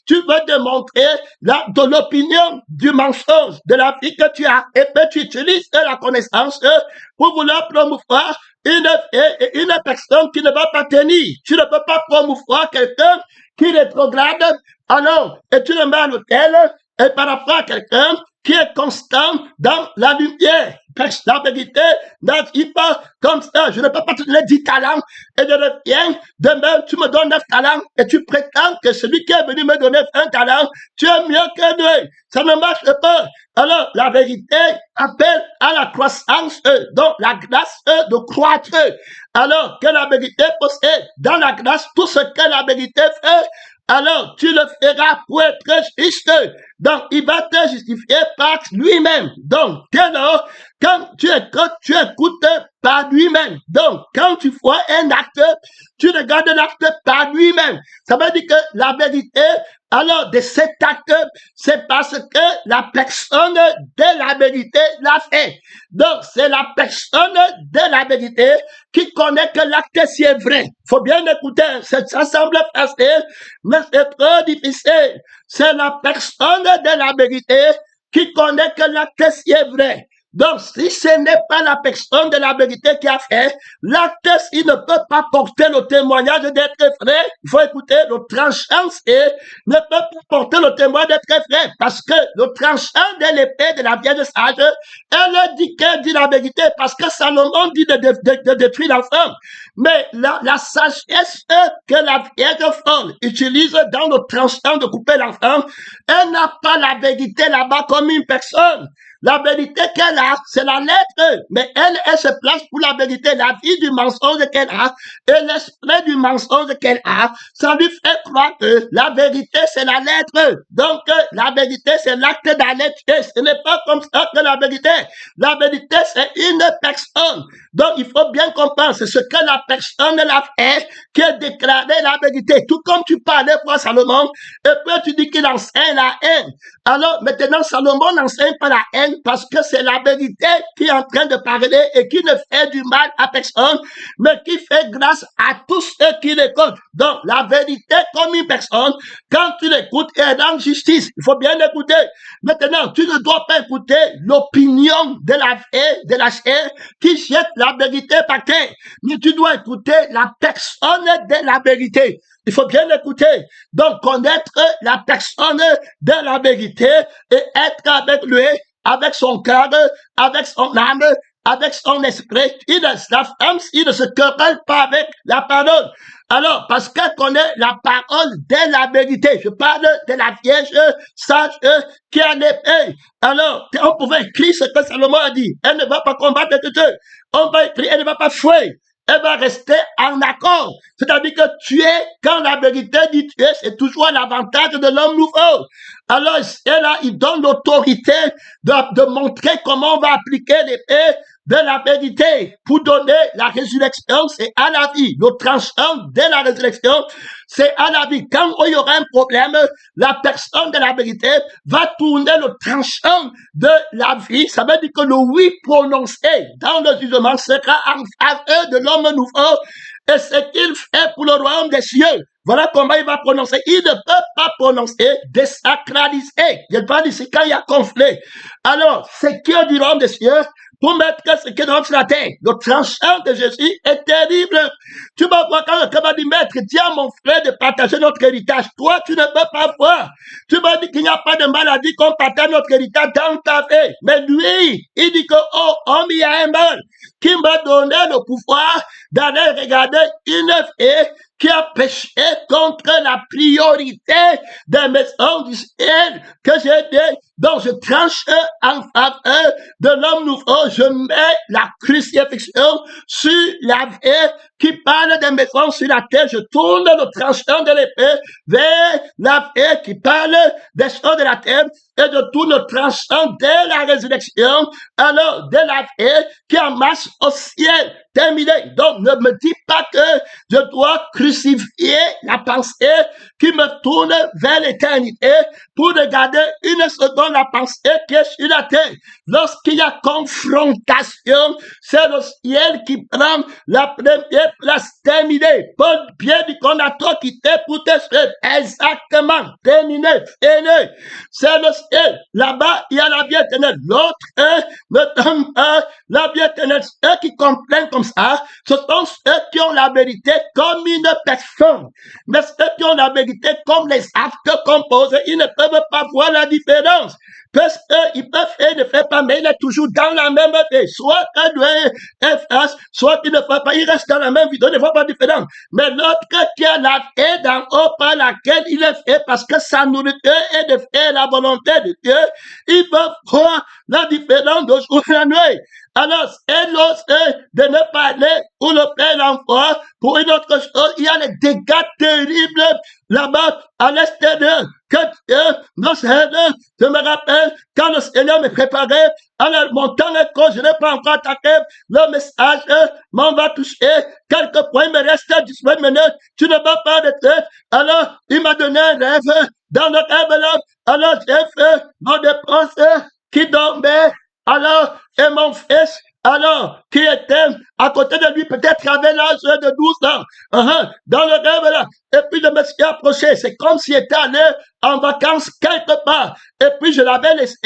tu veux démontrer de l'opinion du mensonge, de la vie que tu as, et puis tu utilises la connaissance pour vouloir promouvoir une personne qui ne va pas tenir. Tu ne peux pas promouvoir quelqu'un qui rétrograde, alors, et tu le mets à l'hôtel, et par rapport à quelqu'un qui est constant dans la lumière. La vérité, il parle comme ça. Je ne peux pas te donner 10 talents et je reviens. Demain, tu me donnes 9 talents et tu prétends que celui qui est venu me donner 1 talent, tu es mieux que lui. Ça ne marche pas. Alors, la vérité appelle à la croissance, donc la grâce de croître. Alors que la vérité possède dans la grâce tout ce que la vérité fait, alors tu le feras pour être juste. Donc, il va te justifier par lui-même. Donc, dès lors, quand tu écoutes par lui-même. Donc, quand tu vois un acte, tu regardes l'acte par lui-même. Ça veut dire que la vérité, alors, de cet acte, c'est parce que la personne de la vérité l'a fait. Donc, c'est la personne de la vérité qui connaît que l'acte si est vrai. Faut bien écouter. Ça semble facile, mais c'est trop difficile. C'est la personne de la vérité qui connaît que l'acte si est vrai. Donc, si ce n'est pas la personne de la vérité qui a fait, l'acte, il ne peut pas porter le témoignage d'être vrai. Il faut écouter, le tranchant ne peut pas porter le témoignage d'être vrai. Parce que le tranchant de l'épée de la Vierge sage, elle dit qu'elle dit la vérité parce que Salomon dit de détruire l'enfant. Mais la sagesse que la Vierge folle utilise dans le tranchant de couper l'enfant, elle n'a pas la vérité là-bas comme une personne. La vérité qu'elle a, c'est la lettre, mais elle se place pour la vérité, la vie du mensonge qu'elle a, et l'esprit du mensonge qu'elle a, ça lui fait croire que la vérité, c'est la lettre. Donc, la vérité, c'est l'acte de la lettre. Ce n'est pas comme ça que la vérité. La vérité, c'est une personne. Donc, il faut bien comprendre, c'est ce que la personne l'a fait, qui a déclaré la vérité. Tout comme tu parlais pour Salomon, et puis tu dis qu'il enseigne la haine. Alors, maintenant, Salomon n'enseigne pas la haine, enseigne parce que c'est la vérité qui est en train de parler et qui ne fait du mal à personne, mais qui fait grâce à tous ceux qui l'écoutent. Donc, la vérité comme une personne, quand tu l'écoutes, est dans justice. Il faut bien l'écouter. Maintenant, tu ne dois pas écouter l'opinion de la chair qui jette la vérité par terre, mais tu dois écouter la personne de la vérité. Il faut bien l'écouter. Donc, connaître la personne de la vérité et être avec lui, avec son cœur, avec son âme, avec son esprit. La femme, il ne se querelle pas avec la parole. Alors, parce qu'elle connaît la parole de la vérité. Je parle de la Vierge sage qui a l'épée. Alors, on pouvait écrire ce que Salomon a dit. Elle ne va pas combattre Dieu. On va écrire, elle ne va pas fuir. Elle va rester en accord. C'est-à-dire que tuer, quand la vérité dit tuer, c'est toujours l'avantage de l'homme nouveau. Alors, et là, il donne l'autorité de montrer comment on va appliquer l'épée de la vérité pour donner la résurrection, c'est à la vie. Le tranchant de la résurrection, c'est à la vie. Quand il y aura un problème, la personne de la vérité va tourner le tranchant de la vie. Ça veut dire que le oui prononcé dans le jugement sera en faveur de l'homme nouveau et ce qu'il fait pour le royaume des cieux. Voilà comment il va prononcer. Il ne peut pas prononcer désacraliser. Je parle ici quand il y a conflit. Alors, ce qui est du royaume des cieux, pour mettre ce qui est dans la terre. Le tranchant de Jésus est terrible. Tu vas voir quand le va dire, maître, dis à mon frère de partager notre héritage. Toi, tu ne peux pas voir. Tu vas dire qu'il n'y a pas de maladie qu'on partage notre héritage dans ta vie. Mais lui, il dit que, oh, homme, il y a un mal qui m'a donné le pouvoir d'aller regarder une fille qui a péché contre la priorité des maisons du ciel que j'ai dit. Donc, je tranche en faveur de l'homme nouveau. Je mets la crucifixion sur la vie qui parle des maisons sur la terre. Je tourne le tranchant de l'épée vers la vie qui parle des choses de la terre et je tourne le tranchant de la résurrection, alors de la vie qui amasse au ciel. Terminé. Donc, ne me dis pas que je dois crucifier la pensée qui me tourne vers l'éternité pour regarder une seconde la pensée qui est sur la terre. Lorsqu'il y a confrontation, c'est le ciel qui prend la première place. Terminé. Paul bien dit qu'on a trop quitté pour te suivre. Exactement. Terminé. Fini. C'est le ciel. Là-bas, il y a la vie éternelle. L'autre ne donne pas la vie éternelle. Ceux qui comprennent comme ça, ce sont ceux qui ont la vérité comme une personne. Mais ceux qui ont la vérité comme les actes composés, ils ne peuvent pas voir la différence. Parce qu'ils peuvent faire, ne fait pas, mais il est toujours dans la même vie. Soit un doigt est face, soit il ne fait pas, il reste dans la même vie. Donc, il ne voit pas de différence. Mais l'autre qui a la vie d'en haut par laquelle il est fait, parce que sa nourriture est de faire la volonté de Dieu, ils peuvent voir la différence de jour et de nuit. Alors, c'est l'autre de ne pas aller où le Père l'envoie pour une autre chose. Il y a des dégâts terribles là-bas à l'extérieur. Que Dieu nous aide. Je me rappelle quand le Seigneur me préparait à mon temps d'école, je n'ai pas encore attaqué le message, m'en va toucher. Quelques points, il me reste 18 minutes. Tu ne vas pas de tête. Alors, il m'a donné un rêve. Dans le rêve là, alors j'ai fait mon dépense qui dormait. Alors, et mon fils, alors, qui était à côté de lui, peut-être avait l'âge de 12 ans, dans le rêve là, et puis je me suis approché, c'est comme s'il était allé en vacances quelque part, et puis je l'avais laissé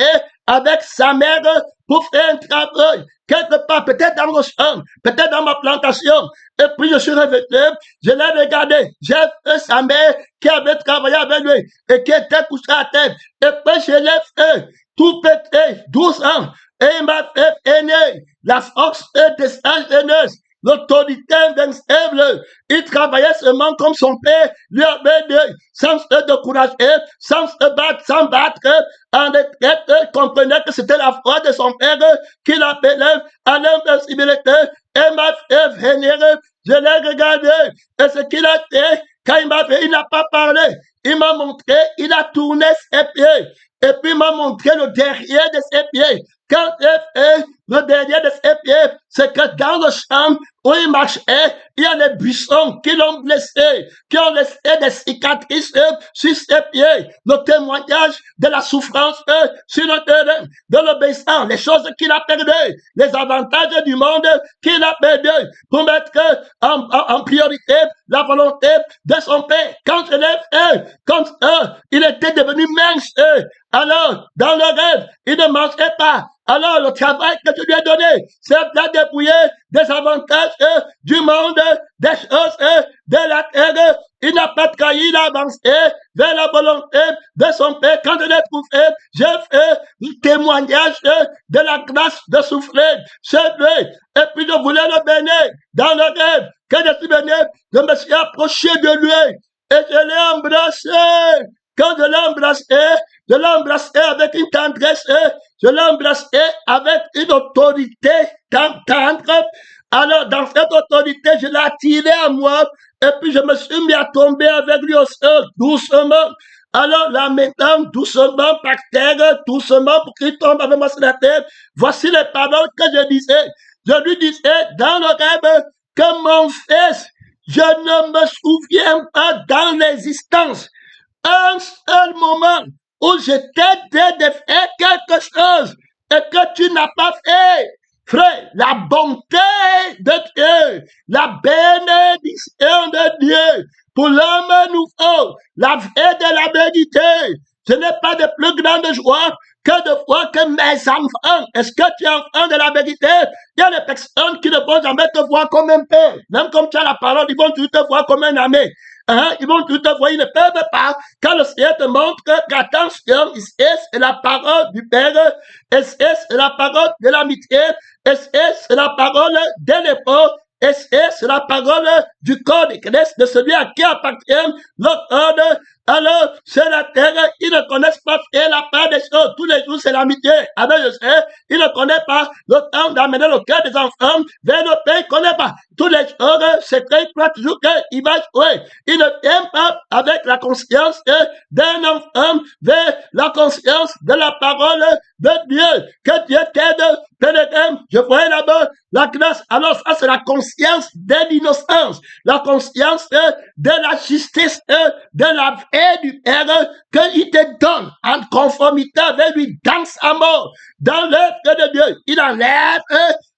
avec sa mère pour faire un travail, quelque part, peut-être dans le champ, peut-être dans ma plantation, et puis je suis revenu, je l'ai regardé, j'ai fait sa mère qui avait travaillé avec lui, et qui était couchée à terre, et puis je l'ai fait, tout petit, 12 ans, et il m'a fait aimer la force de sa jeunesse, l'autorité invincible. Il travaillait seulement comme son père lui avait dit, sans se décourager, sans se battre, sans battre, en retraite, il comprenait que c'était la foi de son père qui l'appelait à l'invincibilité et m'a fait venir. Je l'ai regardé, et ce qu'il a fait, quand il m'a fait, il n'a pas parlé, il m'a montré, il a tourné ses pieds, et puis il m'a montré le derrière de ses pieds. quand le dernier de ses pieds, c'est que dans le champ où il marchait, il y a des buissons qui l'ont blessé, qui ont laissé des cicatrices sur ses pieds. Le témoignage de la souffrance sur le terrain, de l'obéissance, les choses qu'il a perdues, les avantages du monde qu'il a perdus, pour mettre en priorité la volonté de son Père. Quand je l'ai fait, quand il était devenu mince, alors dans le rêve, il ne mangeait pas. Alors, le travail que je lui ai donné, c'est de dépouiller des avantages du monde, des choses de la terre. Il n'a pas trahi, il a avancé vers la volonté de son Père. Quand je l'ai trouvé, j'ai fait un témoignage de la grâce de souffrir chez lui. Et puis, je voulais le bénir dans le rêve. Quand je suis venu, je me suis approché de lui et je l'ai embrassé. Quand je l'ai embrassé avec une tendresse, je l'ai embrassé avec une autorité tendre. Alors, dans cette autorité, je l'ai attiré à moi, et puis je me suis mis à tomber avec lui au sol, doucement. Alors, là, maintenant, doucement, par terre, doucement, pour qu'il tombe avec moi sur la terre. Voici les paroles que je disais. Je lui disais, dans le rêve, que mon fils, je ne me souviens pas dans l'existence un seul moment où je t'ai dit de faire quelque chose et que tu n'as pas fait. Frère, la bonté de Dieu, la bénédiction de Dieu pour l'homme nouveau, la vie de la vérité, ce n'est pas de plus grande joie que de voir que mes enfants, est-ce que tu es enfant de la vérité? Il y a des personnes qui ne vont jamais te voir comme un père. Même comme tu as la parole, ils vont toujours te voir comme un ami. Ils vont tout te voir, ils ne peuvent pas. Quand le Seigneur te montre qu'attention, c'est la parole du Père, c'est la parole de l'amitié, c'est la parole de l'époque, c'est la parole du corps de Christ, de celui à qui appartient notre ordre. Alors, sur la terre, ils ne connaissent pas faire la part des choses. Tous les jours, c'est l'amitié. Avec le Seigneur, ils ne connaissent pas le temps d'amener le cœur des enfants vers le Père. Ils ne connaissent pas. Tous les jours, c'est très clair toujours qu'il va jouer. Il ne vient pas avec la conscience d'un enfant vers la conscience de la parole de Dieu. Que Dieu t'aide, pénétrant. Je voyais là-bas la grâce. Alors, ça, c'est la conscience de l'innocence. La conscience de la justice, de la et du Père qu'il te donne en conformité avec lui dans sa mort, dans l'œuvre de Dieu. Il enlève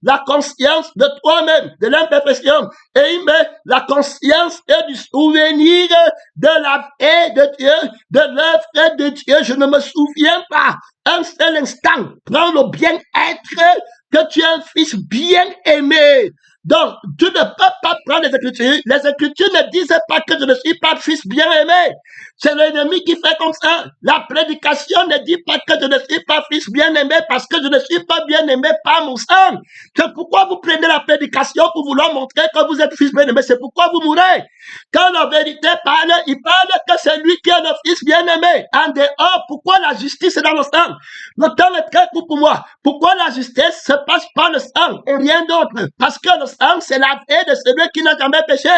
la conscience de toi-même, de l'imperfection, et il met la conscience du souvenir de la paix de Dieu, de l'œuvre de Dieu. Je ne me souviens pas un seul instant. Prends le bien-être que tu es un fils bien aimé. Donc, tu ne peux pas prendre les Écritures. Les Écritures ne disent pas que je ne suis pas fils bien-aimé. C'est l'ennemi qui fait comme ça. La prédication ne dit pas que je ne suis pas fils bien-aimé parce que je ne suis pas bien-aimé par mon sang. C'est pourquoi vous prenez la prédication pour vouloir montrer que vous êtes fils bien-aimé. C'est pourquoi vous mourrez. Quand la vérité parle, il parle que c'est lui qui est le fils bien-aimé. En dehors, pourquoi la justice est dans le sang? Le temps est très court pour moi. Pourquoi la justice se passe par le sang et rien d'autre? Parce que le sang, c'est la vie de celui qui n'a jamais péché.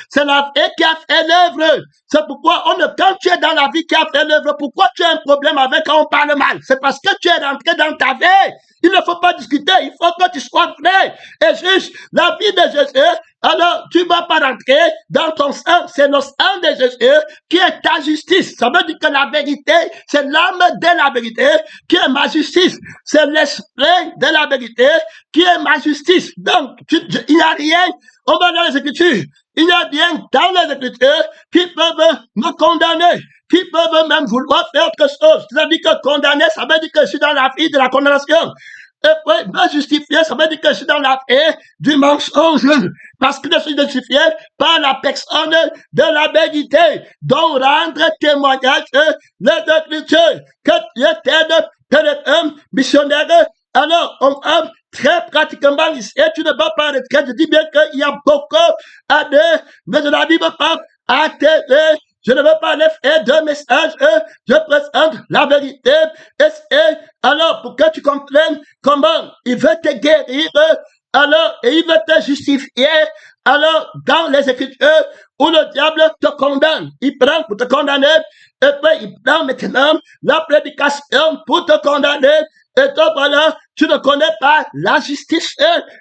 C'est la vie qui a fait l'œuvre. C'est pourquoi quand tu es dans la vie qui a fait l'œuvre, pourquoi tu as un problème avec quand on parle mal? C'est parce que tu es rentré dans ta vie. Il ne faut pas discuter. Il faut que tu sois vrai et juste. La vie de Jésus, alors tu ne vas pas rentrer dans ton sang. C'est le sang de Jésus qui est ta justice. Ça veut dire que la vérité, c'est l'âme de la vérité qui est ma justice. C'est l'esprit de la vérité qui est ma justice. Donc, il n'y a rien. On va dans les Écritures. Il n'y a rien dans les Écritures qui peuvent me condamner, qui peuvent même vouloir faire autre chose. C'est-à-dire que condamner, ça veut dire que je suis dans la vie de la condamnation. Et puis, me justifier, ça veut dire que je suis dans la vie du mensonge. Parce que je suis justifié par la personne de la vérité, dont rendre témoignage les Écritures. Que Dieu t'aide, que les missionnaires. Alors, on a très pratiquement ici, et tu ne vas pas retraite. Je dis bien qu'il y a beaucoup à dire, mais je n'arrive pas à t'aider. Je ne veux pas aller faire deux messages. Je présente la vérité. Et alors, pour que tu comprennes comment il veut te guérir, alors, et il veut te justifier. Alors, dans les Écritures, où le diable te condamne, il prend pour te condamner, et puis il prend maintenant la prédication pour te condamner. Et donc voilà, tu ne connais pas la justice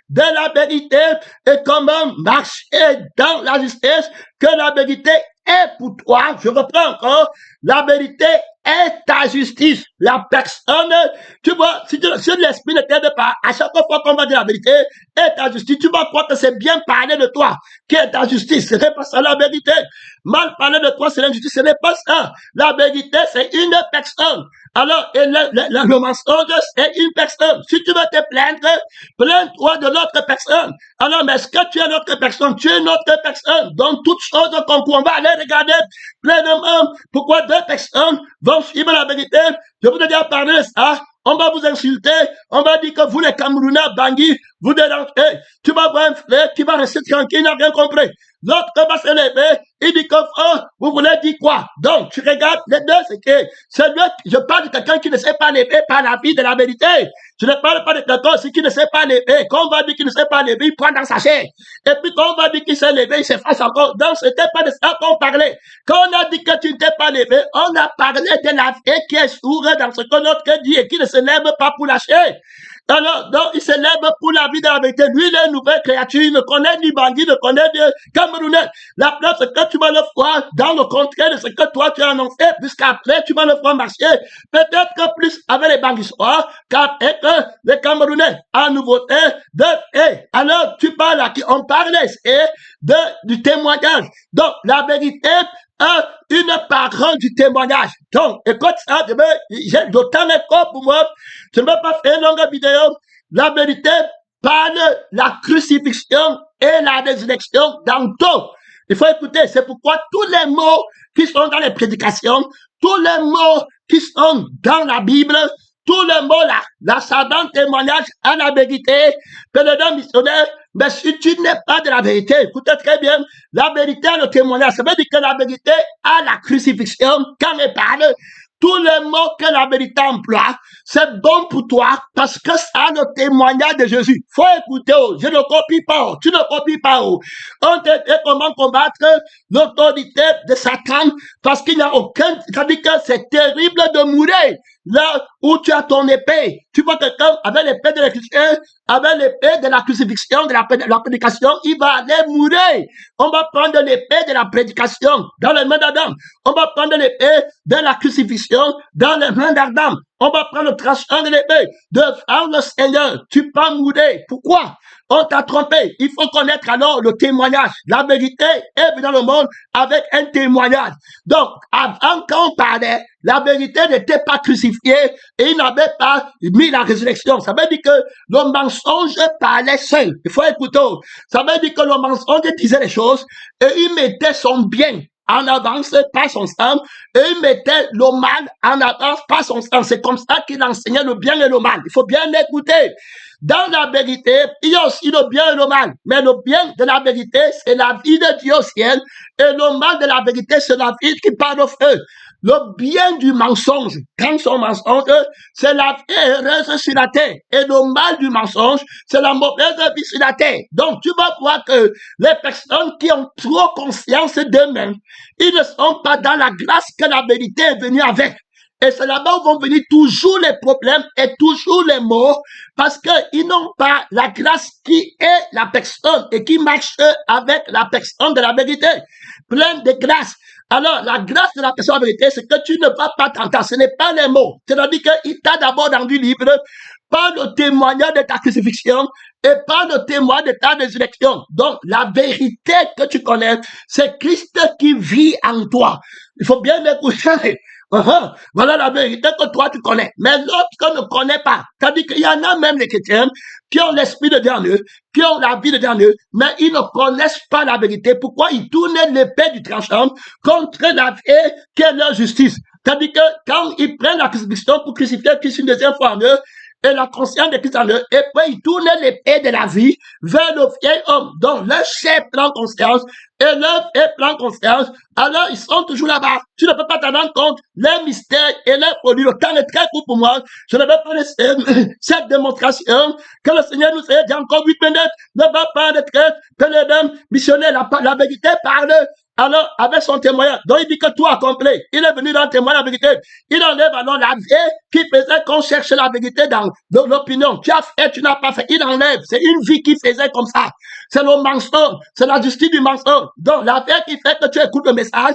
de la vérité et comment marcher dans la justice que la vérité est pour toi. Je reprends encore, la vérité est ta justice. La personne, tu vois, si l'esprit ne t'aide pas, à chaque fois qu'on va dire la vérité est ta justice, tu vas croire que c'est bien parler de toi qui est ta justice. Ce n'est pas ça la vérité. Mal parler de toi, c'est l'injustice. Ce n'est pas ça. La vérité, c'est une personne. Alors, et le mensonge, c'est une personne. Si tu veux te plaindre, plains-toi de l'autre personne. Alors, mais est-ce que tu es l'autre personne? Tu es une autre personne. Donc, toutes choses qu'on va aller regarder pleinement. Pourquoi deux personnes vont suivre la vérité? Je vous ai déjà parlé de ça. On va vous insulter. On va dire que vous, les Camerounais, Bangui, vous dérangez. Tu vas voir un frère qui va rester tranquille, il n'a rien compris. L'autre va se lever, il dit que, oh, vous voulez dire quoi? Donc, tu regardes les deux, c'est que, je parle de quelqu'un qui ne sait pas lever par la vie de la vérité. Je ne parle pas de quelqu'un aussi qui ne sait pas lever. Quand on va dire qu'il ne sait pas lever, il prend dans sa chair. Et puis quand on va dire qu'il sait lever, il s'efface encore. Donc, c'était pas de ça qu'on parlait. Quand on a dit que tu ne t'es pas levé, on a parlé de la vie qui est sourde dans ce que notre dit et qui ne se lève pas pour la chair. Alors, donc, il se lève pour la vie de la vérité. Lui, il est une nouvelle créature. Il ne connaît ni Bangui, il ne connaît ni Camerounais. La preuve, c'est que tu vas le voir dans le contraire de ce que toi tu as annoncé, puisqu'après, tu vas le voir marcher. Peut-être que plus avec les Banguissois, qu'avec les Camerounais, en nouveauté, alors, tu parles à qui? On parle, du témoignage. Donc, la vérité, une parole du témoignage. Donc, écoute ça, j'ai d'autant d'écho pour moi. Je ne vais pas faire une longue vidéo. La vérité parle la crucifixion et la résurrection dans tout. Il faut écouter. C'est pourquoi tous les mots qui sont dans les prédications, tous les mots qui sont dans la Bible, tous les mots là, ça donne témoignage à la vérité. Pénédant missionnaire, mais si tu n'es pas de la vérité, écoutez très bien, la vérité a le témoignage. Ça veut dire que la vérité a la crucifixion. Quand elle parle, tous les mots que la vérité emploie, c'est bon pour toi parce que ça a le témoignage de Jésus. Faut écouter, je ne copie pas, tu ne copies pas. On te dit comment combattre l'autorité de Satan parce qu'il n'y a aucun, c'est-à-dire que c'est terrible de mourir là où tu as ton épée. Tu vois quelqu'un avec l'épée de la crucifixion, avec l'épée de la crucifixion, de la prédication, il va aller mourir. On va prendre l'épée de la prédication dans les mains d'Adam. On va prendre l'épée de la crucifixion dans les mains d'Adam. On va prendre le tranchant de l'épée devant le Seigneur. Tu peux mourir. Pourquoi? On t'a trompé. Il faut connaître alors le témoignage. La vérité est venue dans le monde avec un témoignage. Donc, avant qu'on parlait, la vérité n'était pas crucifiée et il n'avait pas mis la résurrection. Ça veut dire que le mensonge parlait seul. Il faut écouter. Ça veut dire que le mensonge disait les choses et il mettait son bien en avance par son sang et il mettait le mal en avance par son sang. C'est comme ça qu'il enseignait le bien et le mal. Il faut bien l'écouter. Dans la vérité, il y a aussi le bien et le mal. Mais le bien de la vérité, c'est la vie de Dieu au ciel. Et le mal de la vérité, c'est la vie qui part au feu. Le bien du mensonge, quand son mensonge, c'est la vie heureuse sur la terre. Et le mal du mensonge, c'est la mauvaise vie sur la terre. Donc, tu vas voir que les personnes qui ont trop conscience d'eux-mêmes, ils ne sont pas dans la grâce que la vérité est venue avec. Et c'est là-bas où vont venir toujours les problèmes et toujours les morts, parce qu'ils n'ont pas la grâce qui est la personne et qui marche avec la personne de la vérité. Plein de grâce. Alors, la grâce de la personne de la vérité, c'est que tu ne vas pas t'entendre. Ce n'est pas les mots. C'est-à-dire qu'il t'a d'abord rendu libre par le témoignage de ta crucifixion et par le témoignage de ta résurrection. Donc, la vérité que tu connais, c'est Christ qui vit en toi. Il faut bien l'écouter. Voilà la vérité que toi tu connais. Mais l'autre qu'on ne connaît pas. C'est-à-dire qu'il y en a même les chrétiens qui ont l'esprit de dernier, qui ont la vie de dernier, mais ils ne connaissent pas la vérité. Pourquoi? Ils tournent l'épée du tranchant contre la vie qui est leur justice. C'est-à-dire que quand ils prennent la crucifixion pour crucifier Christ une deuxième fois en eux, et la conscience de Christ en eux, et puis ils tournent l'épée de la vie vers le vieil homme. Donc leur chair prend conscience, et leur vie prend conscience, alors ils sont toujours là-bas. Tu ne peux pas t'en rendre compte, les mystères et les produits. Le temps est très court pour moi. Je ne vais pas laisser cette démonstration que le Seigneur nous a dit encore 8 minutes. Ne va pas être pénédant, missionnaire. La vérité parle alors avec son témoignage, donc il dit que tout a complet. Il est venu dans le témoignage de la vérité. Il enlève alors la vie qui faisait qu'on cherche la vérité dans l'opinion. Tu as fait, tu n'as pas fait. Il enlève. C'est une vie qui faisait comme ça. C'est le mensonge. C'est la justice du mensonge. Donc la vie qui fait que tu écoutes le message,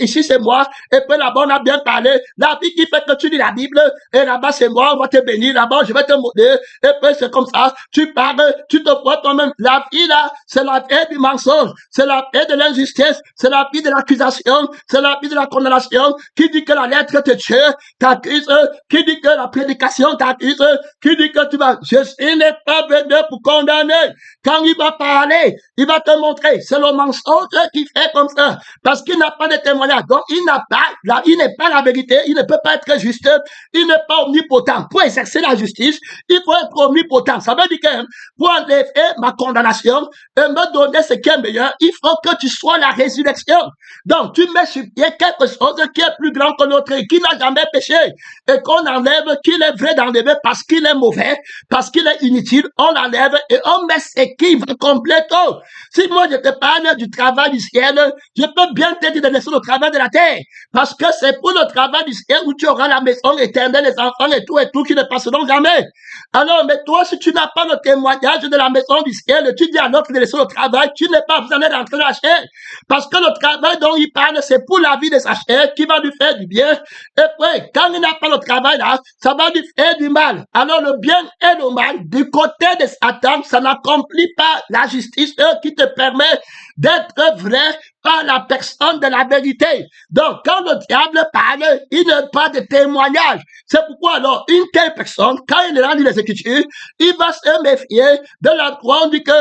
ici c'est moi. Et puis là-bas on a bien parlé. La vie qui fait que tu lis la Bible. Et là-bas c'est moi, on va te bénir. Là-bas je vais te montrer. Et puis c'est comme ça. Tu parles, tu te vois toi-même. La vie là, c'est la vie du mensonge. C'est la vie de l'injustice. C'est la vie de l'accusation, c'est la vie de la condamnation, qui dit que la lettre te tue, t'accuse, qui dit que la prédication t'accuse, qui dit que tu vas, Jésus n'est pas venu pour condamner. Quand il va parler, il va te montrer, c'est le mensonge qui fait comme ça, parce qu'il n'a pas de témoignage, donc il n'est pas la vérité, il ne peut pas être juste, il n'est pas omnipotent. Pour exercer la justice, il faut être omnipotent. Ça veut dire que pour enlever ma condamnation et me donner ce qui est meilleur, il faut que tu sois la résurrection. Donc, tu mets sur pied quelque chose qui est plus grand que l'autre, qui n'a jamais péché, et qu'on enlève, qu'il est vrai d'enlever parce qu'il est mauvais, parce qu'il est inutile, on l'enlève et on met ce qui va compléter. Si moi je te parle du travail du ciel, je peux bien te dire de laisser le travail de la terre, parce que c'est pour le travail du ciel où tu auras la maison éternelle, les enfants et tout qui ne passeront jamais. Alors, mais toi, si tu n'as pas le témoignage de la maison du ciel, tu dis à l'autre de laisser le travail, tu n'es pas besoin d'entrer dans la chair, parce que le travail dont il parle, c'est pour la vie de sa chair qui va lui faire du bien. Et puis, quand il n'a pas le travail là, ça va lui faire du mal. Alors, le bien et le mal, du côté de Satan, ça n'accomplit pas la justice qui te permet d'être vrai par la personne de la vérité. Donc, quand le diable parle, il n'a pas de témoignage. C'est pourquoi alors, une telle personne, quand il est dans les Écritures, il va se méfier de la croix. On dit que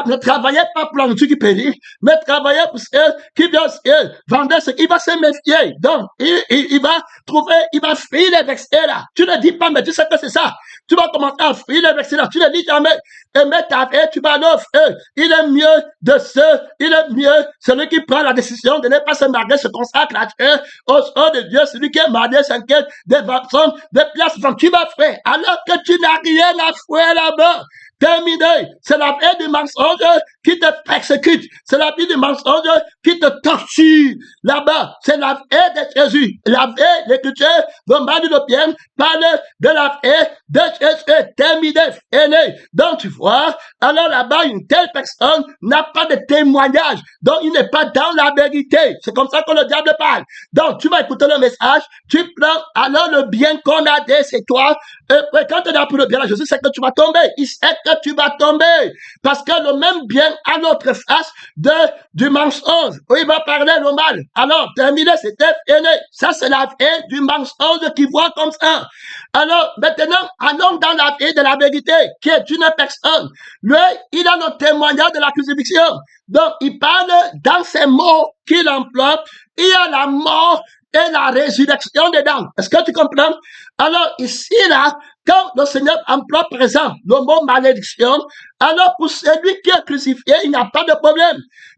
ne travaillez pas pour la nourriture qui périt, mais travaillez pour ceux qui viennent vendre ce qu'il va se méfier. Donc, il va trouver, il va fuir les versets là. Tu ne dis pas, mais tu sais que c'est ça. Tu vas commencer à fuir les versets là. Tu ne dis jamais, et mets ta vie, tu vas l'offrir. Il est mieux de il est mieux celui qui prend la décision de ne pas se marier, se consacre à Dieu, au nom de Dieu, celui qui est marié s'inquiète des personnes, des places, donc tu vas faire, alors que tu n'as rien à faire là-bas. Terminé. C'est la vie du mensonge qui te persécute. C'est la vie du mensonge qui te torture. Là-bas, c'est la vie de Jésus. La vie, l'écriture, le mal de bien, parle de la vie de Jésus. Terminé. Aîné. Donc, tu vois, alors là-bas, une telle personne n'a pas de témoignage. Donc, il n'est pas dans la vérité. C'est comme ça que le diable parle. Donc, tu vas écouter le message. Tu prends alors le bien qu'on a dit, c'est toi. Et quand tu as pris le bien à Jésus, c'est que tu vas tomber. Il sait que tu vas tomber. Parce que le même bien à notre face du mensonge. Où il va parler le mal. Alors, terminé, c'était fini. Ça, c'est la vie du mensonge qui voit comme ça. Alors, maintenant, allons dans la vie de la vérité, qui est une personne. Lui, il a le témoignage de la crucifixion. Donc, il parle dans ces mots qu'il emploie. Il y a la mort et la résurrection dedans. Est-ce que tu comprends? Alors, ici, là, quand le Seigneur emploie, par exemple, le mot malédiction, alors pour celui qui est crucifié, il n'y a pas de problème.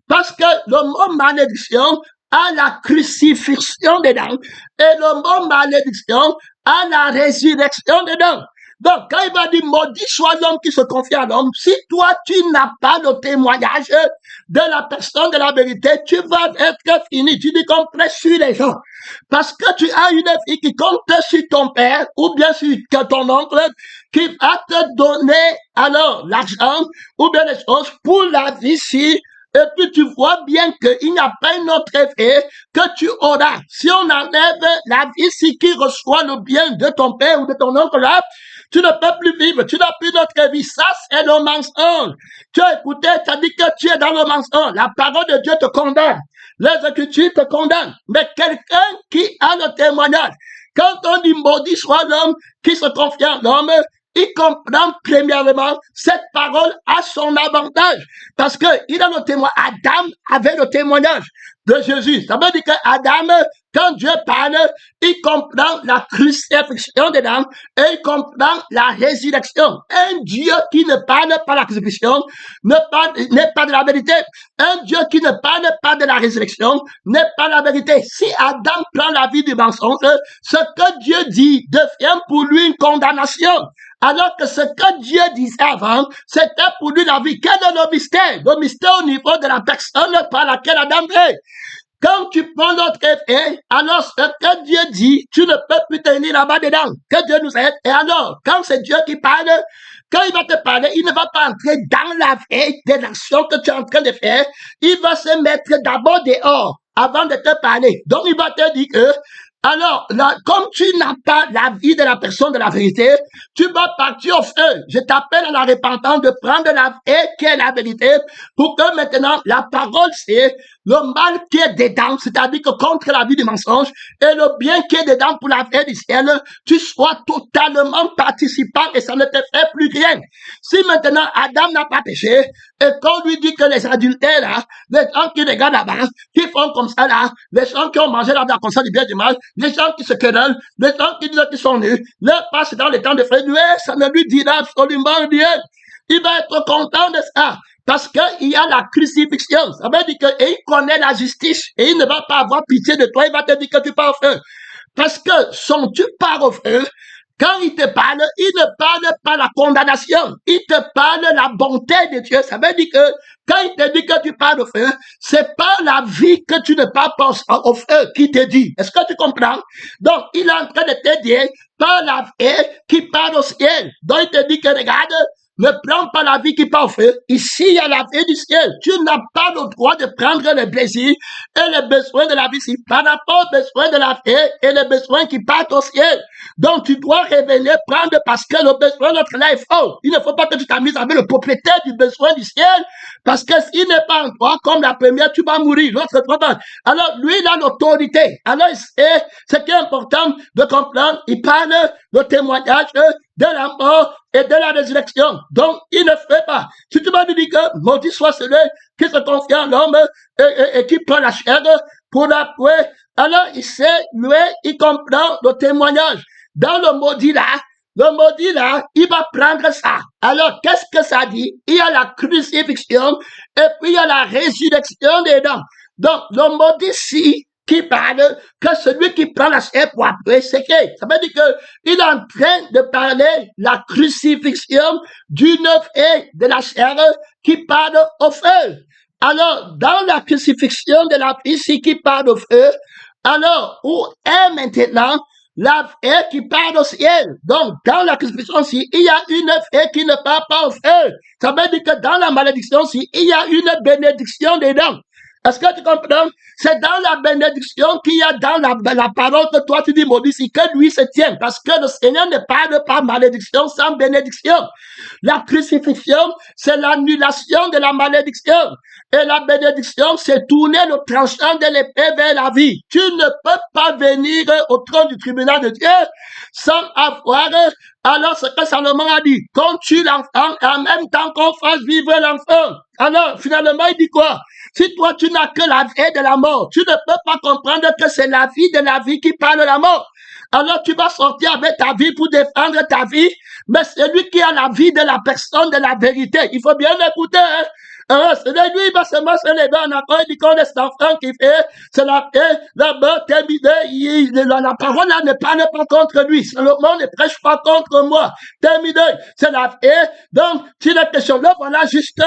Parce que le mot malédiction a la crucifixion dedans. Et le mot malédiction a la résurrection dedans. Donc, quand il va dire, maudit soit l'homme qui se confie à l'homme, si toi, tu n'as pas le témoignage de la personne de la vérité, tu vas être fini. Tu dis qu'on presse sur les gens. Parce que tu as une fille qui compte sur ton père, ou bien sur ton oncle, qui va te donner, alors, l'argent, ou bien les choses pour la vie ici. Et puis tu vois bien qu'il n'y a pas une autre effet que tu auras. Si on enlève la vie ici qui reçoit le bien de ton père ou de ton oncle là, tu ne peux plus vivre, tu n'as plus d'autre vie. Ça, c'est le mensonge. Tu as écouté, tu as dit que tu es dans le mensonge. La parole de Dieu te condamne. Les Écritures te condamnent. Mais quelqu'un qui a le témoignage, quand on dit maudit soit l'homme qui se confie à l'homme, il comprend premièrement cette parole à son avantage. Parce que il a le témoignage. Adam avait le témoignage de Jésus. Ça veut dire que Adam quand Dieu parle, il comprend la crucifixion dedans et il comprend la résurrection. Un Dieu qui ne parle pas de la crucifixion n'est pas de la vérité. Un Dieu qui ne parle pas de la résurrection n'est pas la vérité. Si Adam prend la vie du mensonge, ce que Dieu dit devient pour lui une condamnation. Alors que ce que Dieu disait avant, c'était pour lui la vie. Quel est le mystère? Le mystère au niveau de la personne par laquelle Adam est. Quand tu prends notre effet, alors ce que Dieu dit, tu ne peux plus tenir là-bas dedans. Que Dieu nous aide. Et alors, quand c'est Dieu qui parle, quand il va te parler, il ne va pas entrer dans la vie des actions que tu es en train de faire. Il va se mettre d'abord dehors avant de te parler. Donc, il va te dire que alors, là, comme tu n'as pas la vie de la personne de la vérité, tu vas partir au feu. Je t'appelle à la repentance de prendre la vie qui est la vérité pour que maintenant la parole c'est le mal qui est dedans, c'est-à-dire que contre la vie du mensonge et le bien qui est dedans pour la vie du ciel, tu sois totalement participant et ça ne te fait plus rien. Si maintenant Adam n'a pas péché et qu'on lui dit que les adultères là, les gens qui regardent là-bas, qui font comme ça là, les gens qui ont mangé là-bas comme ça du bien du mal, les gens qui se querellent, les gens qui disent qu'ils sont nus, leur passe dans les temps de frère, ça ne lui dira absolument rien. Il va être content de ça. Parce qu'il y a la crucifixion. Ça veut dire qu'il connaît la justice et il ne va pas avoir pitié de toi. Il va te dire que tu pars au feu. Parce que tu pars au feu, quand il te parle, il ne parle pas la condamnation. Il te parle la bonté de Dieu. Ça veut dire que quand il te dit que tu pars au feu, c'est pas la vie que tu ne pars pas au feu qui te dit. Est-ce que tu comprends? Donc, il est en train de te dire, pas la vie qui part au ciel. Donc, il te dit que regarde, ne prends pas la vie qui part au feu. Ici, il y a la vie du ciel. Tu n'as pas le droit de prendre les plaisirs et les besoins de la vie ici par rapport aux besoins de la vie et les besoins qui partent au ciel. Donc, tu dois revenir prendre parce que le besoin de notre là est fort. Il ne faut pas que tu t'amuses avec le propriétaire du besoin du ciel parce que s'il n'est pas en toi, comme la première, tu vas mourir. L'autre, alors, lui, il a l'autorité. Alors, ce qui est important de comprendre, il parle de témoignage de la mort et de la résurrection. Donc, il ne fait pas. Si tu m'as dit que maudit soit celui qui se confie en l'homme et qui prend la chair pour la prouer, alors il sait, lui, il comprend le témoignage. Dans le maudit là, il va prendre ça. Alors, qu'est-ce que ça dit? Il y a la crucifixion et puis il y a la résurrection dedans. Donc, le maudit-ci, qui parle que celui qui prend la chair pour après, c'est que ça veut dire que il est en train de parler la crucifixion d'une et de la chair qui parle au feu. Alors, dans la crucifixion de la ici qui parle au feu, alors, où est maintenant la vie qui part au ciel? Donc, dans la crucifixion, si il y a une vie qui ne part pas au feu, ça veut dire que dans la malédiction, si il y a une bénédiction dedans. Est-ce que tu comprends? C'est dans la bénédiction qu'il y a dans la parole que toi tu dis maudit, c'est que lui se tient. Parce que le Seigneur ne parle pas malédiction sans bénédiction. La crucifixion, c'est l'annulation de la malédiction. Et la bénédiction, c'est tourner le tranchant de l'épée vers la vie. Tu ne peux pas venir au trône du tribunal de Dieu sans avoir alors ce que Salomon a dit. Qu'on tue l'enfant et en même temps qu'on fasse vivre l'enfant. Alors, finalement, il dit quoi? Si toi, tu n'as que la vie de la mort, tu ne peux pas comprendre que c'est la vie de la vie qui parle de la mort. Alors, tu vas sortir avec ta vie pour défendre ta vie, mais c'est lui qui a la vie de la personne de la vérité. Il faut bien l'écouter, hein? C'est lui, il va se mettre les dents en accord, il dit qu'on est cet enfant qui fait, c'est la mort terminée, la parole là ne parle pas contre lui, Salomon ne prêche pas contre moi, terminé, c'est la paix. Donc, si la question là, voilà juste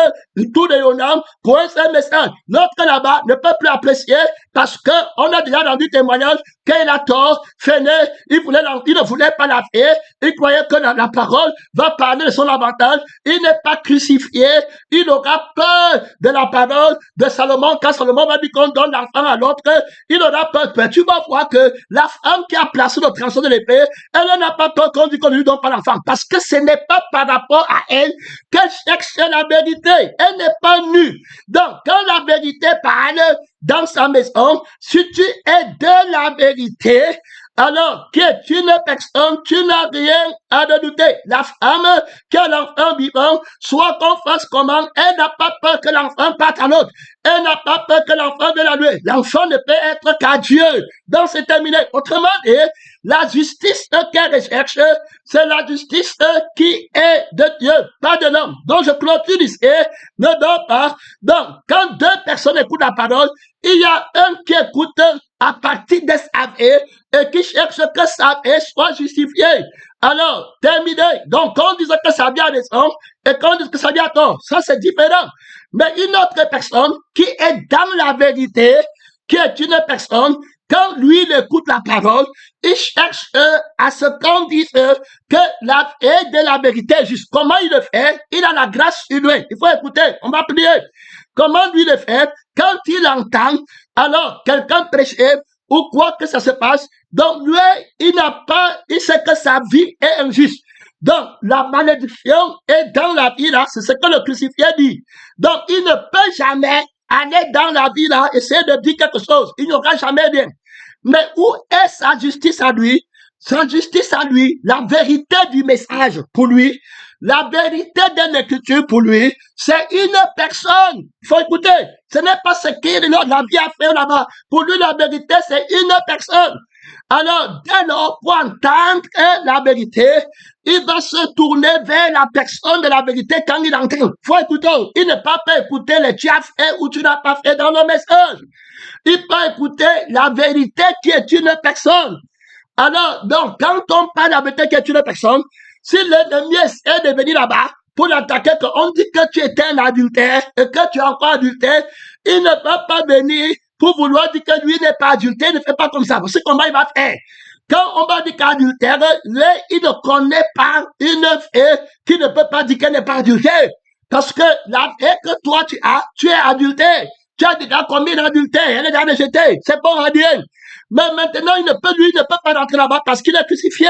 tout de l'honneur pour un seul message. L'autre là-bas ne peut plus apprécier parce que on a déjà rendu témoignage qu'il a tort, Féné, il ne voulait pas la paix, il croyait que la parole va parler de son avantage, il n'est pas crucifié, il aura peur de la parole de Salomon. Quand Salomon va dire qu'on donne l'enfant à l'autre, il aura peur. Mais tu vas voir que la femme qui a placé le tranchant de l'épée, elle n'a pas peur qu'on dit qu'on ne lui donne pas l'enfant. Parce que ce n'est pas par rapport à elle qu'elle cherche la vérité. Elle n'est pas nue. Donc, quand la vérité parle dans sa maison, si tu es de la vérité, Alors, qui est une personne, tu n'as rien à de douter. La femme qui a l'enfant vivant, soit qu'on fasse comment, elle n'a pas peur que l'enfant parte à l'autre. Elle n'a pas peur que l'enfant de la nuit. L'enfant ne peut être qu'à Dieu. Donc, c'est terminé. Autrement dit, la justice qu'elle recherche, c'est la justice qui est de Dieu, pas de l'homme. Donc, je clôture ici, ne dors pas. Donc, quand deux personnes écoutent la parole, il y a un qui écoute à partir de sa vie et qui cherche que sa vie soit justifiée. Alors, terminé. Donc, quand on dit que ça vient à raison et quand on dit que ça vient à tort, ça c'est différent. Mais une autre personne qui est dans la vérité, qui est une personne, quand lui il écoute la parole, il cherche à ce qu'on dise que la vie de la vérité est juste. Comment il le fait? Il a la grâce sur lui. Il faut écouter. On va prier. Comment lui le fait? Quand il entend, alors quelqu'un prêcher ou quoi que ça se passe, donc lui, il sait que sa vie est injuste. Donc, la malédiction est dans la vie là, c'est ce que le crucifié dit. Donc, il ne peut jamais aller dans la vie là, essayer de dire quelque chose. Il n'y aura jamais rien. Mais où est sa justice à lui? Sa justice à lui, la vérité du message pour lui, la vérité de l'écriture pour lui, c'est une personne. Il faut écouter. Ce n'est pas ce qu'il la vie a fait là-bas. Pour lui, la vérité, c'est une personne. Alors, dès lors, pour entendre la vérité, il va se tourner vers la personne de la vérité quand il entend. Il faut écouter. Il ne peut pas écouter les tu as fait ou tu n'as pas fait dans le message. Il peut écouter la vérité qui est une personne. Alors, donc, quand on parle de la vérité qui est une personne, si l'ennemi essaie de venir là-bas pour l'attaquer, qu'on dit que tu étais un adultère et que tu es encore adultère, il ne peut pas venir pour vouloir dire que lui n'est pas adultère, il ne fait pas comme ça. Vous savez comment il va faire? Quand on va dire qu'adultère, lui, il ne connaît pas une fille qui ne peut pas dire qu'elle n'est pas adultère. Parce que la fille que toi tu es adultère. Tu as déjà commis un adultère, elle est déjà rejetée. C'est bon à dire. Mais maintenant, il ne peut pas rentrer là-bas parce qu'il est crucifié.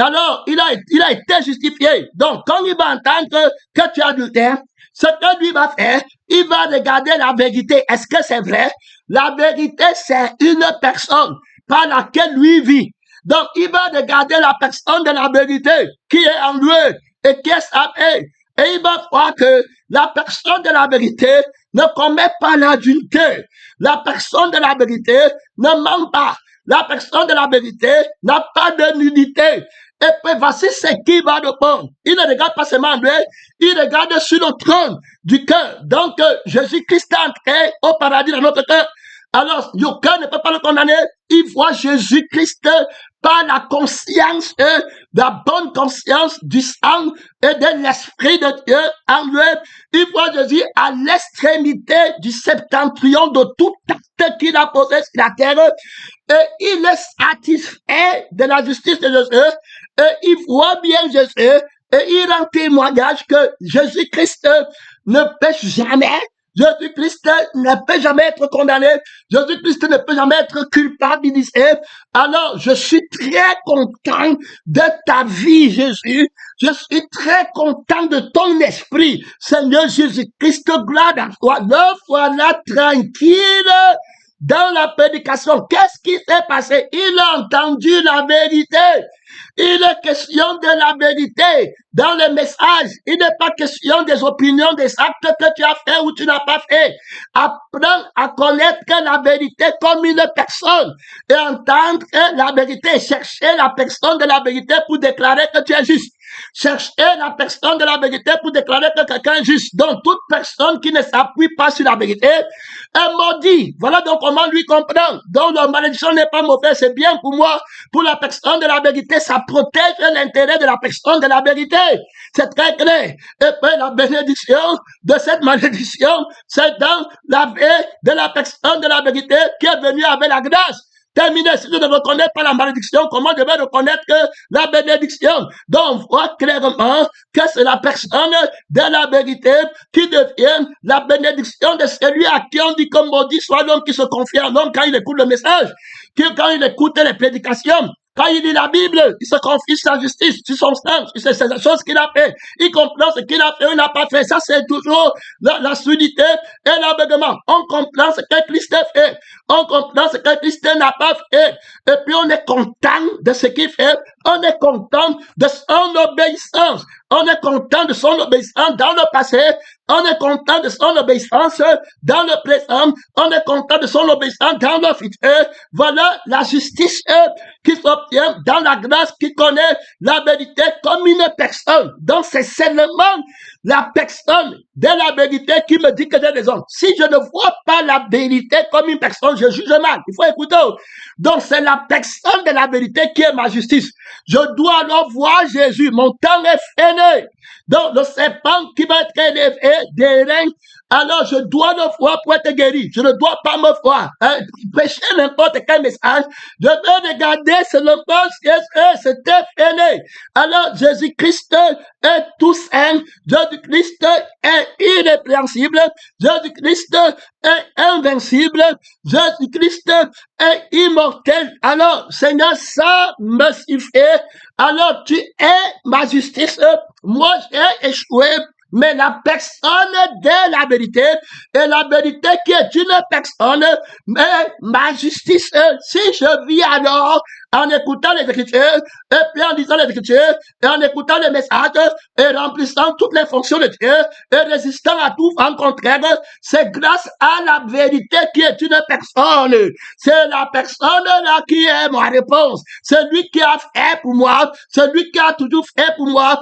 Alors, il a été justifié. Donc, quand il va entendre que tu es adultère, ce que lui va faire, il va regarder la vérité. Est-ce que c'est vrai? La vérité, c'est une personne par laquelle lui vit. Donc, il va regarder la personne de la vérité qui est en lui et qui est sa paix. Et il va voir que la personne de la vérité ne commet pas l'adultère. La personne de la vérité ne ment pas. La personne de la vérité n'a pas de nudité. Et puis voici ce qui va de bon. Il ne regarde pas seulement lui, il regarde sur le trône du cœur. Donc, Jésus-Christ est entré au paradis dans notre cœur. Alors, le cœur ne peut pas le condamner. Il voit Jésus-Christ par la conscience, la bonne conscience du sang et de l'Esprit de Dieu en lui. Il voit Jésus à l'extrémité du septentrion de tout acte qu'il a posé sur la terre. Et il est satisfait de la justice de Jésus. Et il voit bien Jésus. Et il rend témoignage que Jésus-Christ ne pêche jamais. Jésus-Christ ne peut jamais être condamné. Jésus-Christ ne peut jamais être culpabilisé. Alors, je suis très content de ta vie, Jésus. Je suis très content de ton esprit. Seigneur Jésus-Christ, gloire à toi. Le voilà tranquille dans la prédication. Qu'est-ce qui s'est passé? Il a entendu la vérité. Il est question de la vérité dans le message. Il n'est pas question des opinions, des actes que tu as fait ou tu n'as pas fait. Apprends à connaître la vérité comme une personne et entendre la vérité. Chercher la personne de la vérité pour déclarer que tu es juste. Chercher la personne de la vérité pour déclarer que quelqu'un est juste. Donc, toute personne qui ne s'appuie pas sur la vérité est maudit. Voilà donc comment lui comprendre. Donc, la malédiction n'est pas mauvaise, c'est bien pour moi. Pour la personne de la vérité, ça protège l'intérêt de la personne de la vérité. C'est très clair. Et puis, la bénédiction de cette malédiction, c'est dans la vie de la personne de la vérité qui est venue avec la grâce. Terminé, si je ne reconnais pas la malédiction, comment je vais reconnaître que la bénédiction? Donc, on voit clairement que c'est la personne de la vérité qui devient la bénédiction de celui à qui on dit comme maudit soit l'homme qui se confie en l'homme quand il écoute le message, quand il écoute les prédications. Quand il lit la Bible, il se confie sur sa justice, sur son sang, sur ces choses qu'il a fait. Il comprend ce qu'il a fait ou n'a pas fait. Ça, c'est toujours la solidité et l'aveuglement. On comprend ce que Christ a fait. On comprend ce que Christ n'a pas fait. Et puis on est content de ce qu'il fait. On est content de son obéissance. On est content de son obéissance dans le passé. On est content de son obéissance dans le présent. On est content de son obéissance dans le futur. Voilà la justice qui s'obtient dans la grâce, qui connaît la vérité comme une personne. Donc c'est seulement la personne de la vérité qui me dit que j'ai raison. Si je ne vois pas la vérité comme une personne, je juge mal. Il faut écouter. Donc c'est la personne de la vérité qui est ma justice. Je dois alors voir Jésus. Mon temps est fini. Donc le serpent qui va être élevé des reins, alors je dois le voir pour être guéri. Je ne dois pas me voir. Prêcher n'importe quel message. Je vais regarder seulement si c'était fini. Alors Jésus-Christ est tout saint. Jésus-Christ est irrépréhensible. Jésus-Christ est invincible. Jésus-Christ est immortel. Alors, Seigneur, ça me suffit. Alors, tu es ma justice. Moi, j'ai échoué. Mais la personne de la vérité, et la vérité qui est une personne, mais ma justice, si je vis alors en écoutant les Écritures, et puis en lisant les Écritures, et en écoutant les messages, et remplissant toutes les fonctions de Dieu, et résistant à tout en contraire, c'est grâce à la vérité qui est une personne. C'est la personne là qui est ma réponse. C'est lui qui a fait pour moi, c'est lui qui a toujours fait pour moi.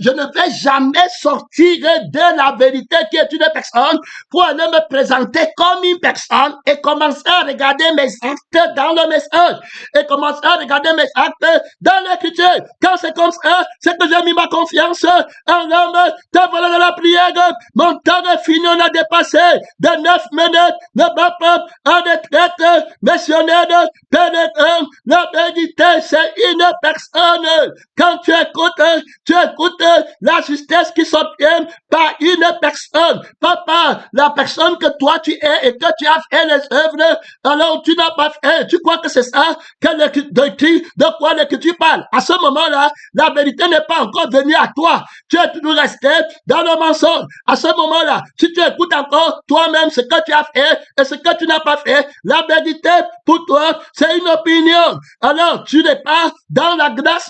Je ne vais jamais sortir de la vérité qui est une personne pour aller me présenter comme une personne et commencer à regarder mes actes dans le message et commencer à regarder mes actes dans l'écriture. Quand c'est comme ça, c'est que j'ai mis ma confiance en l'homme. T'as volé de la prière. Mon temps est fini, on a dépassé de 9 minutes. Ne va pas en retraite missionnaire pénétrant. La vérité, c'est une personne. Quand tu écoutes la justesse qui s'obtient par une personne. Papa, la personne que toi tu es et que tu as fait les œuvres, alors tu n'as pas fait. Tu crois que c'est ça de quoi l'écriture parle. À ce moment-là, la vérité n'est pas encore venue à toi. Tu es toujours resté dans le mensonge. À ce moment-là, si tu écoutes encore toi-même ce que tu as fait et ce que tu n'as pas fait, la vérité pour toi, c'est une opinion. Alors, tu n'es pas dans la grâce,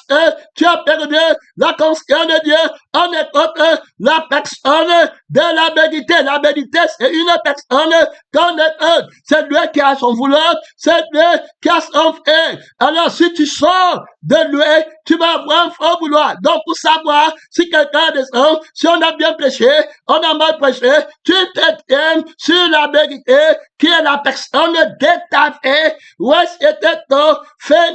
tu as perdu la conscience de Dieu. On écoute la personne de la vérité. La vérité, c'est une personne qu'on écoute. C'est lui qui a son vouloir, c'est lui qui a son fait. Alors, si tu sors de lui, tu vas avoir un faux vouloir. Donc, pour savoir si quelqu'un descend, si on a bien prêché, on a mal prêché, tu te tiens sur la vérité qui est la personne de ta vie. Où est-ce que ton fait?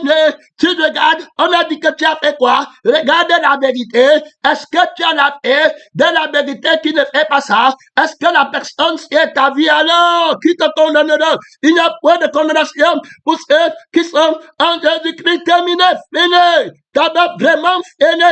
Tu regardes, on a dit que tu as fait quoi? Regarde la vérité. Est-ce que tu as la fait de la vérité qui ne fait pas ça? Est-ce que la personne qui est ta vie alors? Qui te condamnera? Il n'y a point de condamnation pour ceux qui sont en Jésus-Christ terminé, fini. T'as vraiment fini.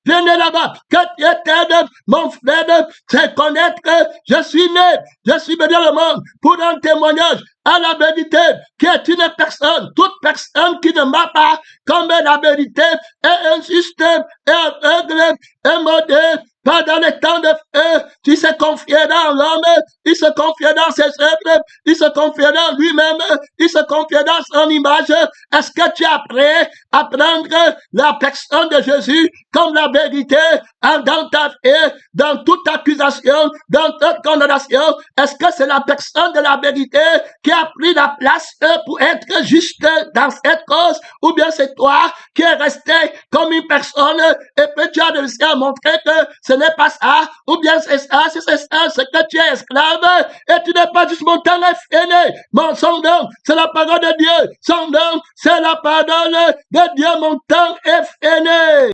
Venez là-bas. Que tu t'aides, mon frère, c'est connaître que je suis né, je suis venu dans le monde pour un témoignage à la vérité, qui est une personne, toute personne qui ne m'a pas comme la vérité est injuste, est aveugle, est maudit. Pendant le temps de feu, tu se confiais dans l'homme, il se confiait dans ses œuvres, il se confiait dans lui-même, il se confiait dans son image. Est-ce que tu es prêt à prendre la personne de Jésus comme la vérité dans ta vie, dans toute accusation, dans toute condamnation? Est-ce que c'est la personne de la vérité qui a pris la place pour être juste dans cette cause? Ou bien c'est toi qui es resté comme une personne et puis tu as réussi à montrer que ce n'est pas ça, ou bien c'est ça, si c'est ça, c'est que tu es esclave, et tu n'es pas juste mon temps est fini. Mon son nom, c'est la parole de Dieu. Son nom, c'est la parole de Dieu. Mon temps est fini.